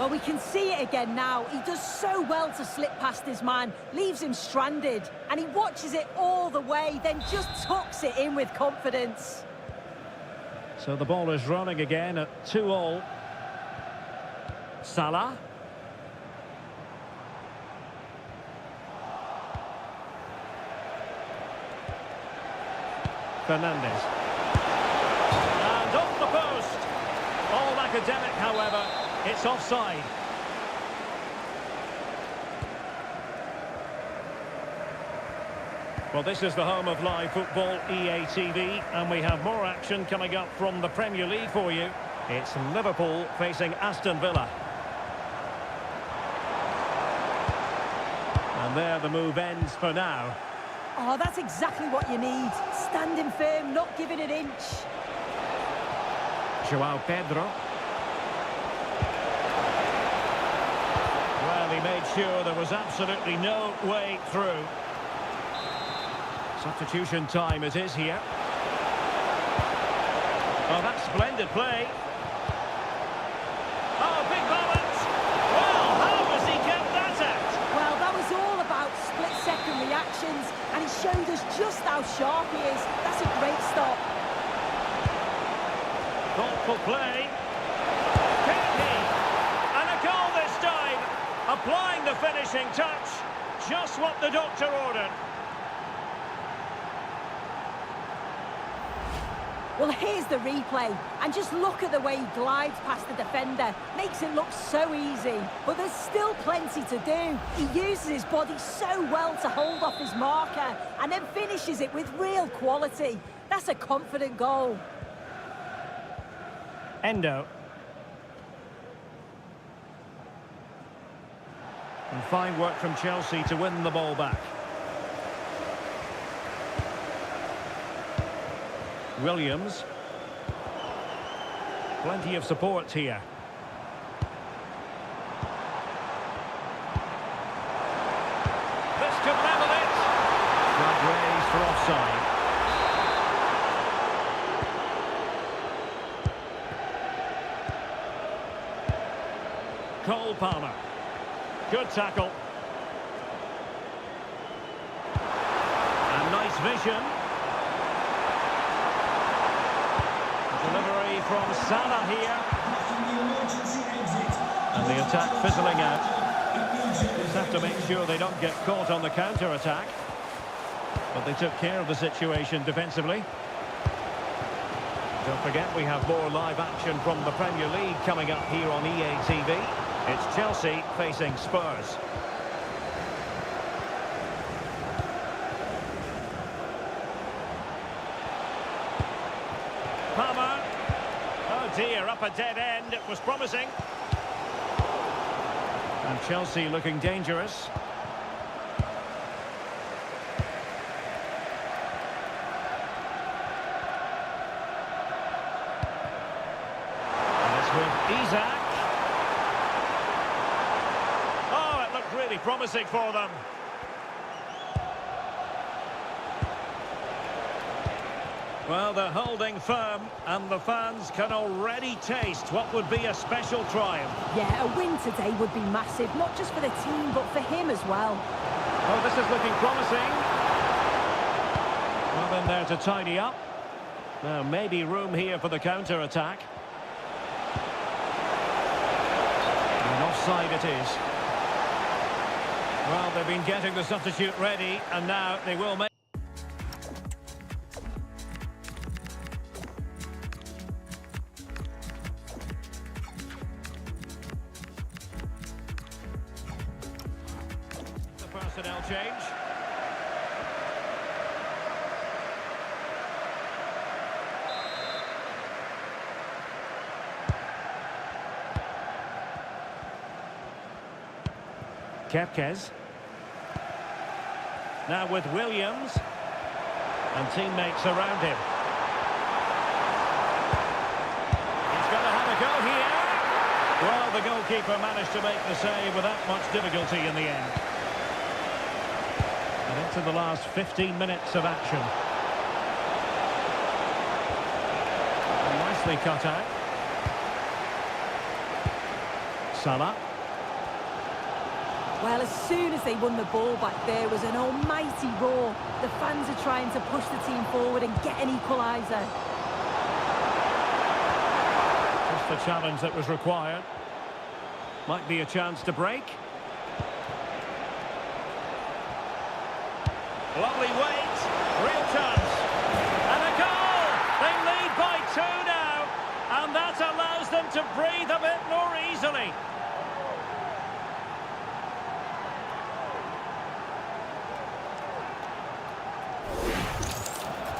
S5: well, we can see it again now. He does so well to slip past his man, leaves him stranded, and he watches it all the way, then just tucks it in with confidence.
S2: So the ball is running again at 2-2. Salah. Fernandes. And off the post. All academic, however. It's offside. Well, this is the home of live football, EA TV, and we have more action coming up from the Premier League for you. It's Liverpool facing Aston Villa. And there the move ends for now.
S5: Oh, that's exactly what you need. Standing firm, not giving an inch.
S2: João Pedro. Well, he made sure there was absolutely no way through. Substitution time it is here. Oh, that's splendid play. Oh, big moment! Well, how has he kept that out?
S5: Well, that was all about split-second reactions, and he showed us just how sharp he is. That's a great stop.
S2: Thoughtful play. Kane! And a goal this time! Applying the finishing touch. Just what the doctor ordered.
S5: Well, here's the replay, and just look at the way he glides past the defender. Makes it look so easy, but there's still plenty to do. He uses his body so well to hold off his marker, and then finishes it with real quality. That's a confident goal.
S2: Endo. And fine work from Chelsea to win the ball back. Williams. Plenty of support here. This could level it. Flag raised for offside. Cole Palmer. Good tackle. And nice vision. Delivery from Salah here. And the attack fizzling out. Just have to make sure they don't get caught on the counter-attack. But they took care of the situation defensively. Don't forget we have more live action from the Premier League coming up here on EA TV. It's Chelsea facing Spurs. Palmer. Oh dear, up a dead end. It was promising. And Chelsea looking dangerous. And it's with Isak. Oh, it looked really promising for them. Well, they're holding firm, and the fans can already taste what would be a special triumph.
S5: Yeah, a win today would be massive, not just for the team, but for him as well.
S2: Oh, this is looking promising. Well, in there to tidy up. Now, maybe room here for the counter-attack. And offside it is. Well, they've been getting the substitute ready, and now they will make... personnel change. Kepkes. Now with Williams. And teammates around him. He's going to have a go here. Well, the goalkeeper managed to make the save without much difficulty in the end. And into the last 15 minutes of action. And nicely cut out. Salah.
S5: Well, as soon as they won the ball back, there was an almighty roar. The fans are trying to push the team forward and get an equaliser.
S2: Just the challenge that was required. Might be a chance to break. Lovely weight, real chance. And a goal! They lead by 2 now. And that allows them to breathe a bit more easily.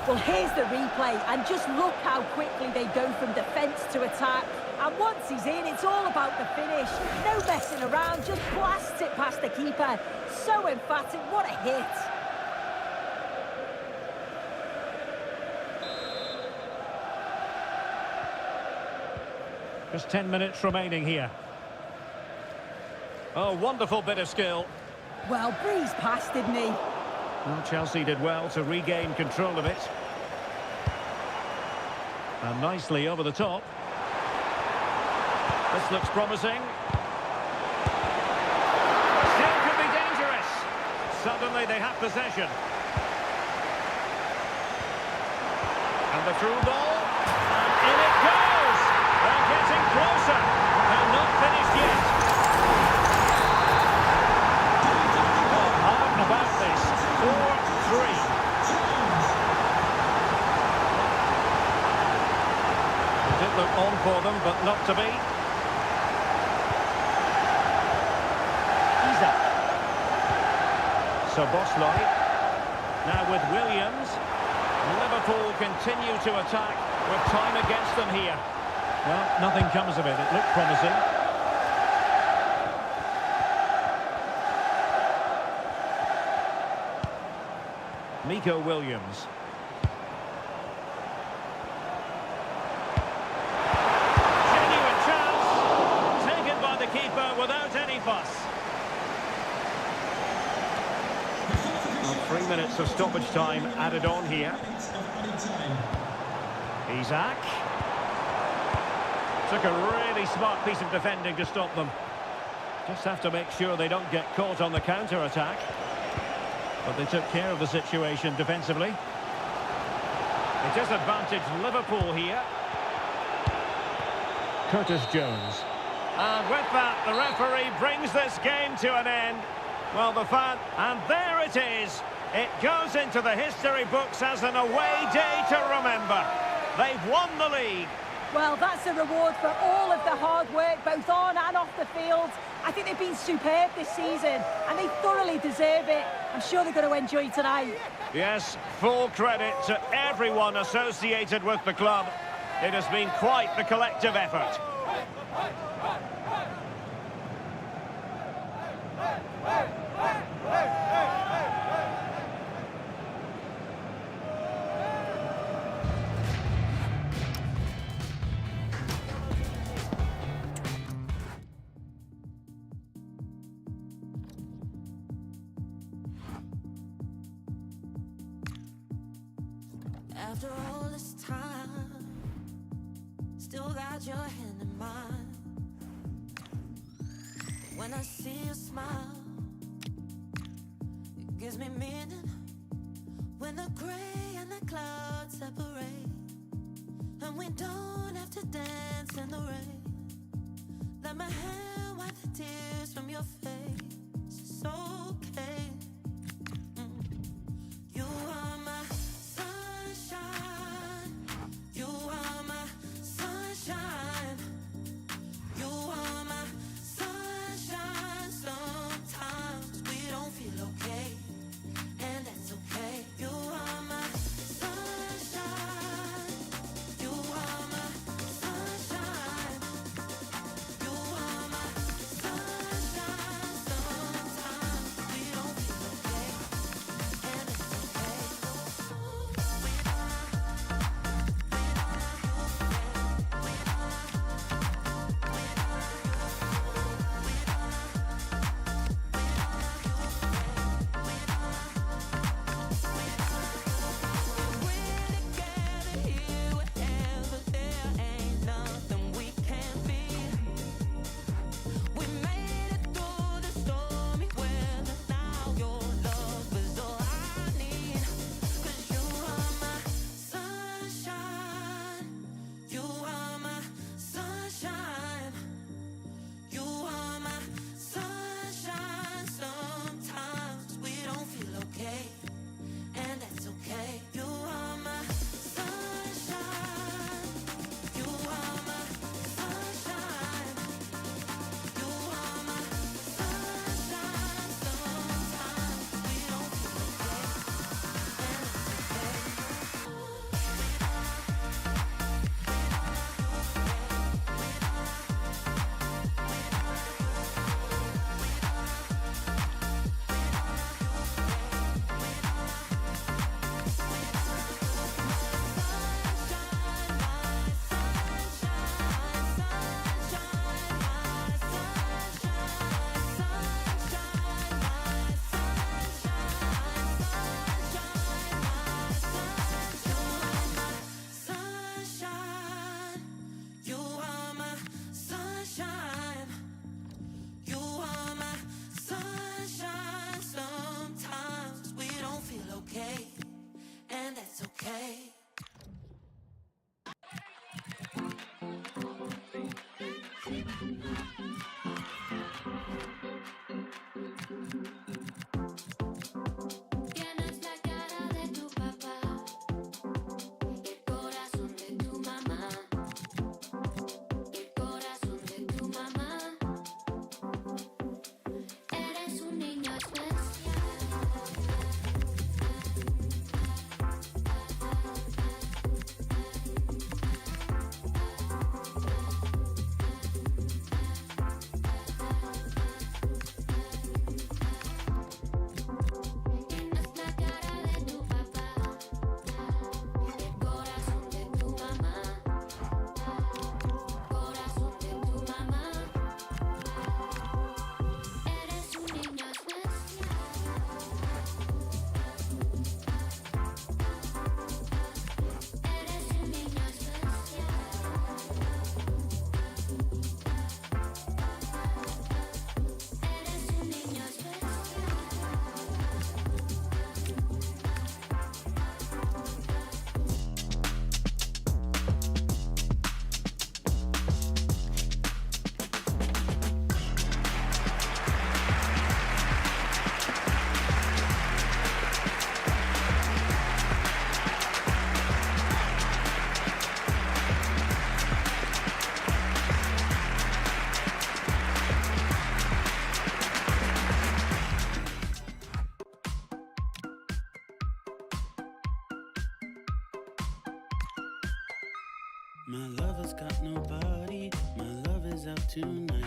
S5: Well, here's the replay, and just look how quickly they go from defence to attack. And once he's in, it's all about the finish. No messing around, just blasts it past the keeper. So emphatic, what a hit.
S2: Just 10 minutes remaining here. Oh, wonderful bit of skill.
S5: Well, breezed past, didn't he?
S2: Well, Chelsea did well to regain control of it. And nicely over the top. This looks promising. Still could be dangerous. Suddenly they have possession. And the through ball. And in it goes. They're getting closer. They're not finished yet. Well, how about this? 4-3. It did look on for them, but not to be. Isaac. So Bosley. Now with Williams. Liverpool continue to attack with time against them here. Well, nothing comes of it. It looked promising. Nico Williams. Genuine chance. Taken by the keeper without any fuss. Well, 3 minutes of stoppage time added on here. Isaac. Took a really smart piece of defending to stop them. Just have to make sure they don't get caught on the counter-attack. But they took care of the situation defensively. It does advantage Liverpool here. Curtis Jones. And with that, the referee brings this game to an end. Well, the fan, and there it is. It goes into the history books as an away day to remember. They've won the league.
S5: Well, that's a reward for all of the hard work, both on and off the field. I think they've been superb this season, and they thoroughly deserve it. I'm sure they're going to enjoy tonight.
S2: Yes, full credit to everyone associated with the club. It has been quite the collective effort.
S8: After all this time, still got your hand in mine. When I see you smile, it gives me meaning. When the gray and the clouds separate, and we don't have to dance in the rain. Let my hand wipe the tears from your face. It's okay. You are my sunshine. You are my sunshine. You are my sunshine. Sometimes we don't feel okay, and that's okay. You are my sunshine. You are my sunshine. You are my sunshine. Sometimes
S12: My lover's got nobody, my love is out tonight.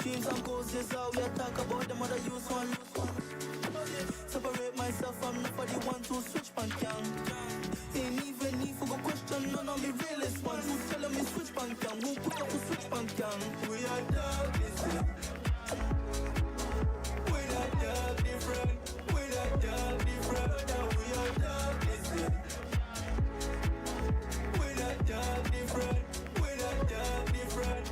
S13: Dreams and goals is all we talk about. Them other use one. Separate myself from nobody want to switch bank down. Ain't even need for go question none of me realest ones. Who telling me switch bank down? Who put up to switch bank down? We are dark, listen. We are dark different. We are dark different. We are dark, listen. We are dark different. We are dark different.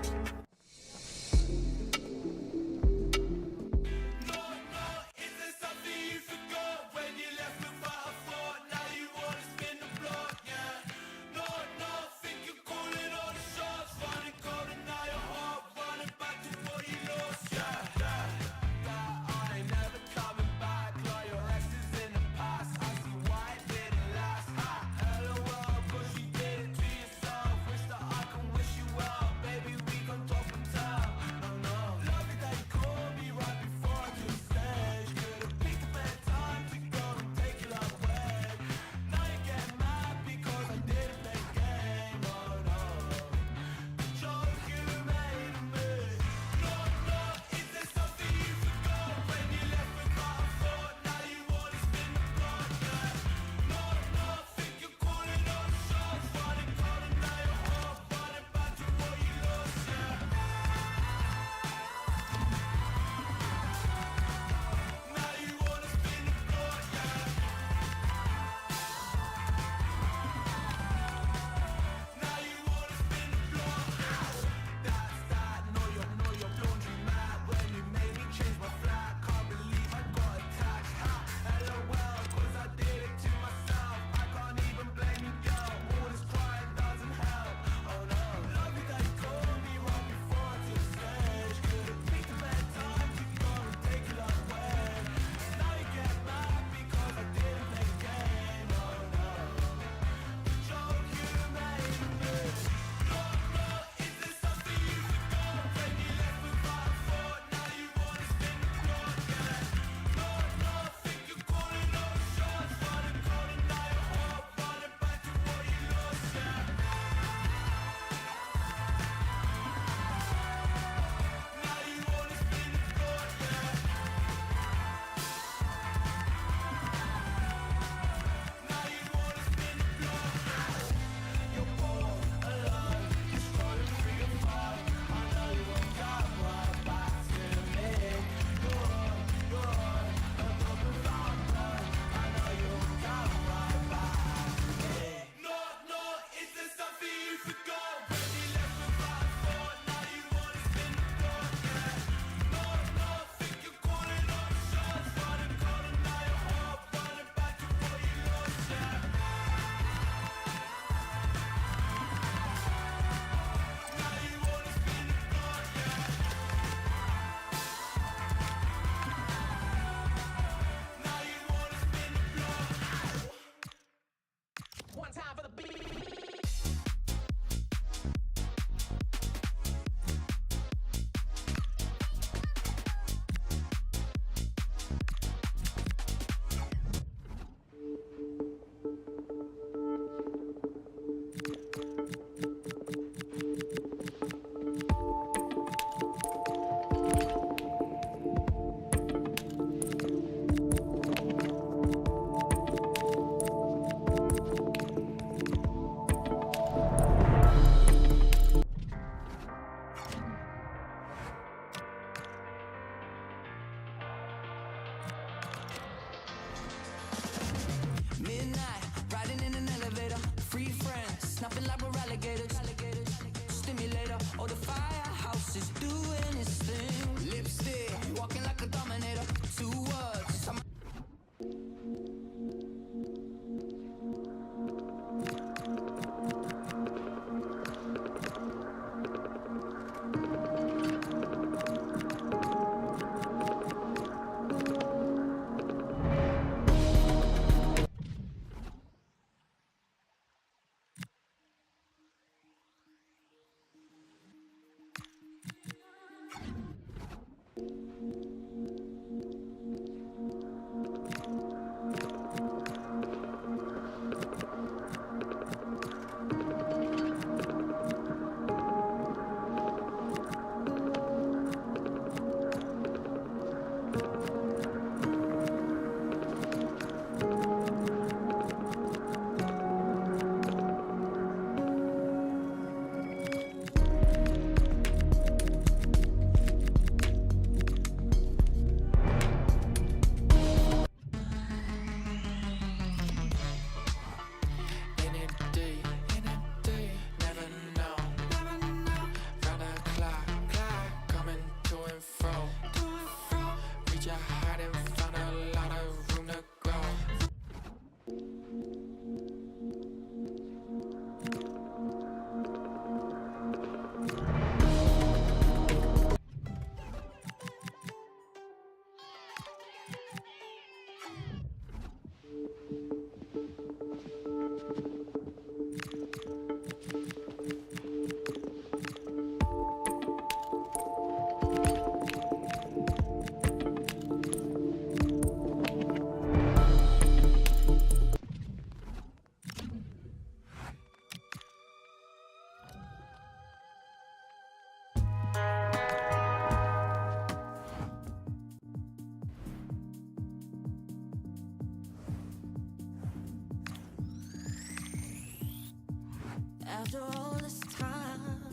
S14: After all this time,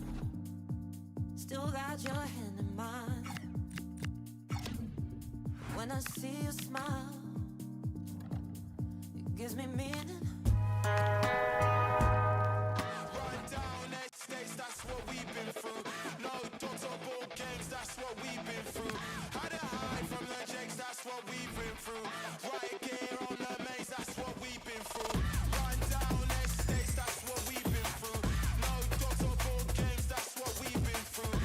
S14: still got your hand in mine. When I see you smile, it gives me meaning.
S1: Run down estates, that's what we've been through. No dogs or board games, that's what we've been through. Had to hide from the jakes, that's what we've been through. Right gear on the maze, that's what we've been through. Run down estates, that's what we've been through. No dogs or board games, that's what we've been through.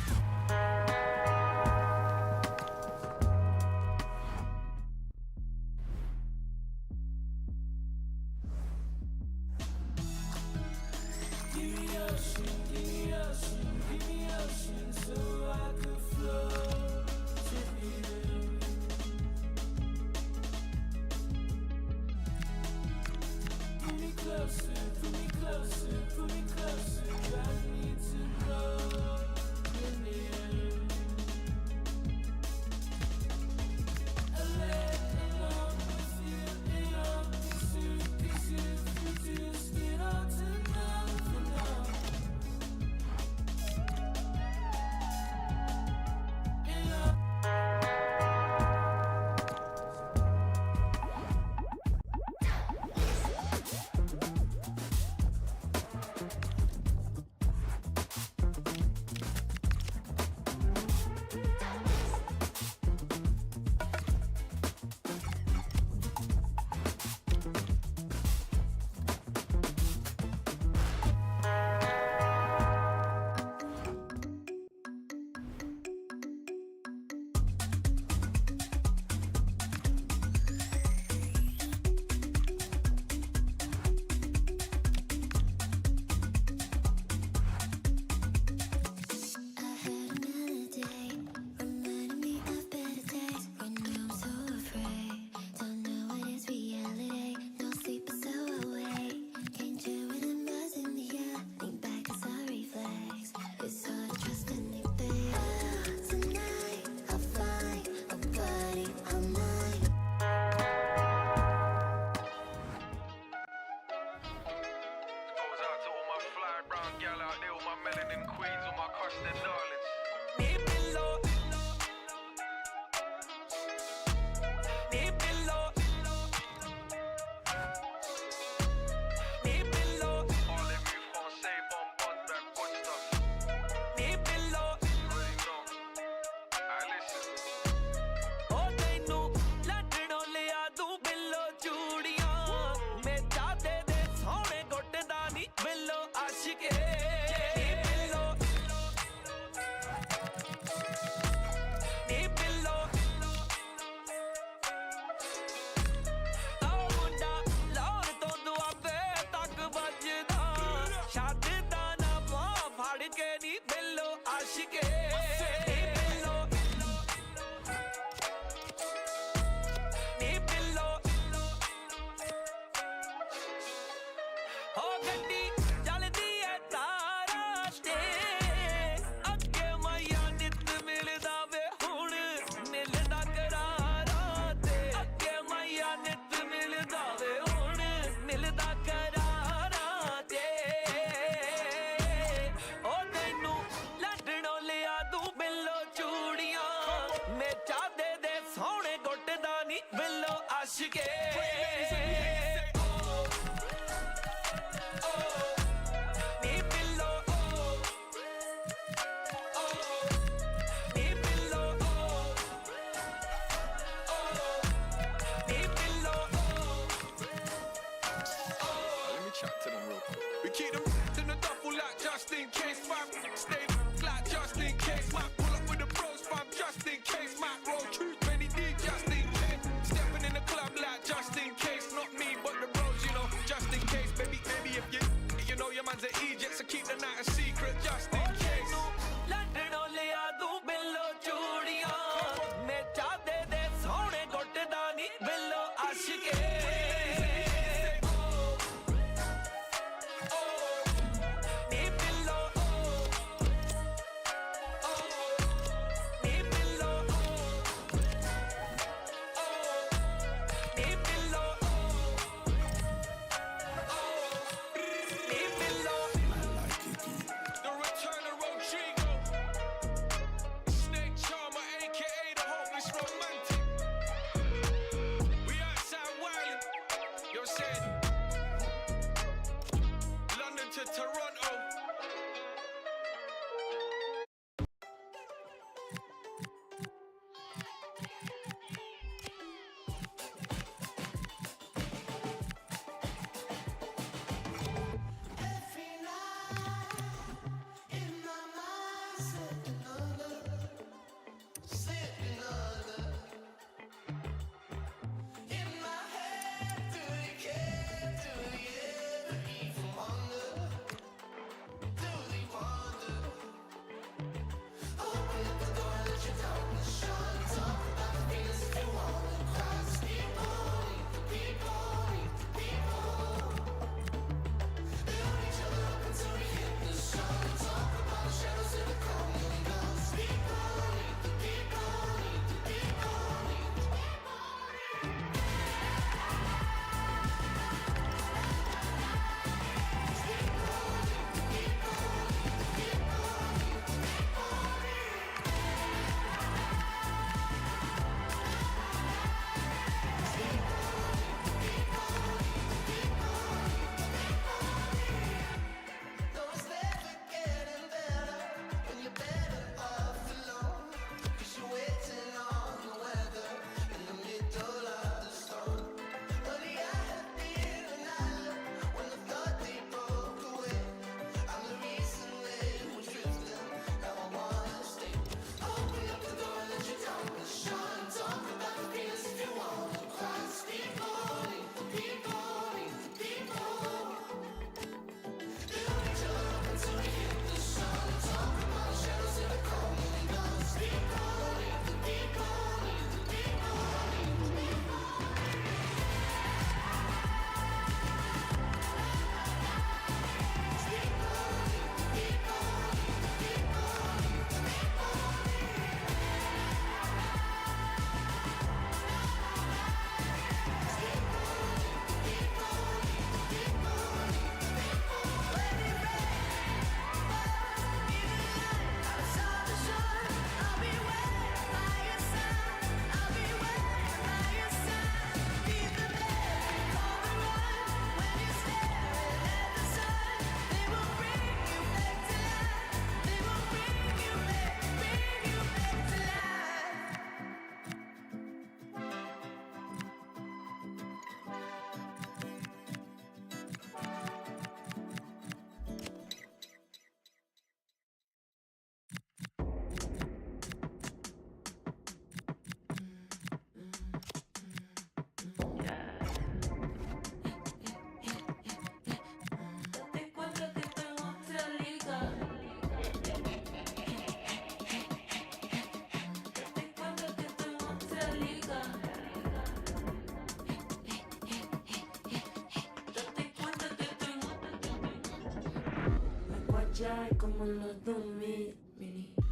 S15: ya como en los 2000.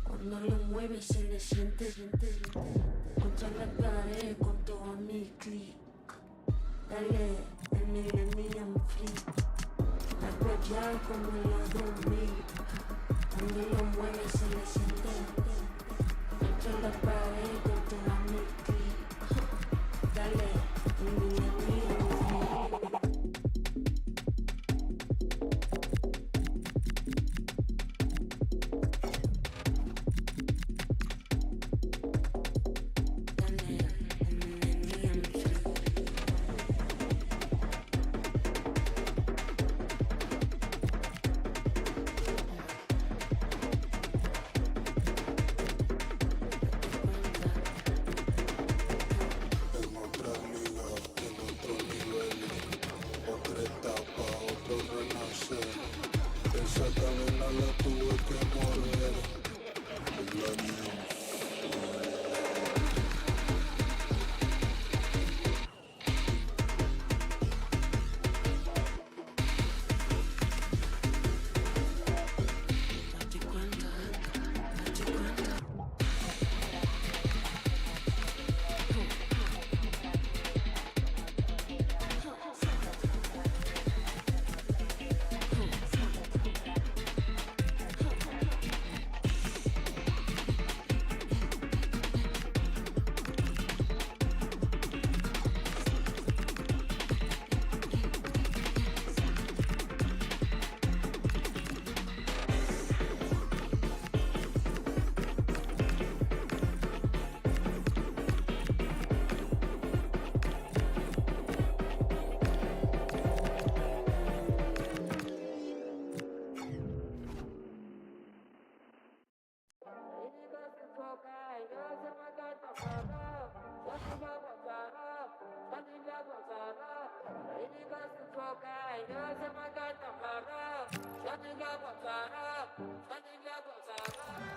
S15: Cuando lo mueve se le siente contra la pared con todo mi clic. Dale, el millennium free. Algo ya como en los 2000. Cuando lo mueve se le siente contra la pared con todo mi clic. Dale, el millennium free.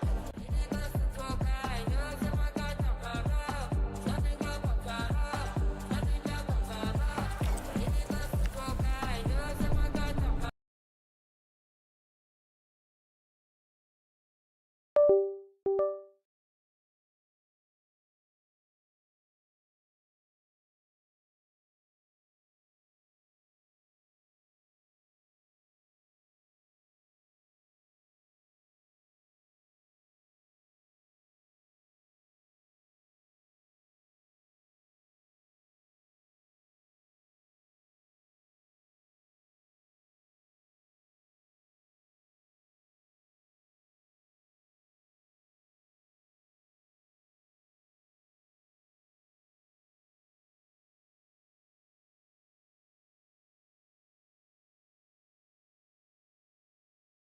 S16: Yo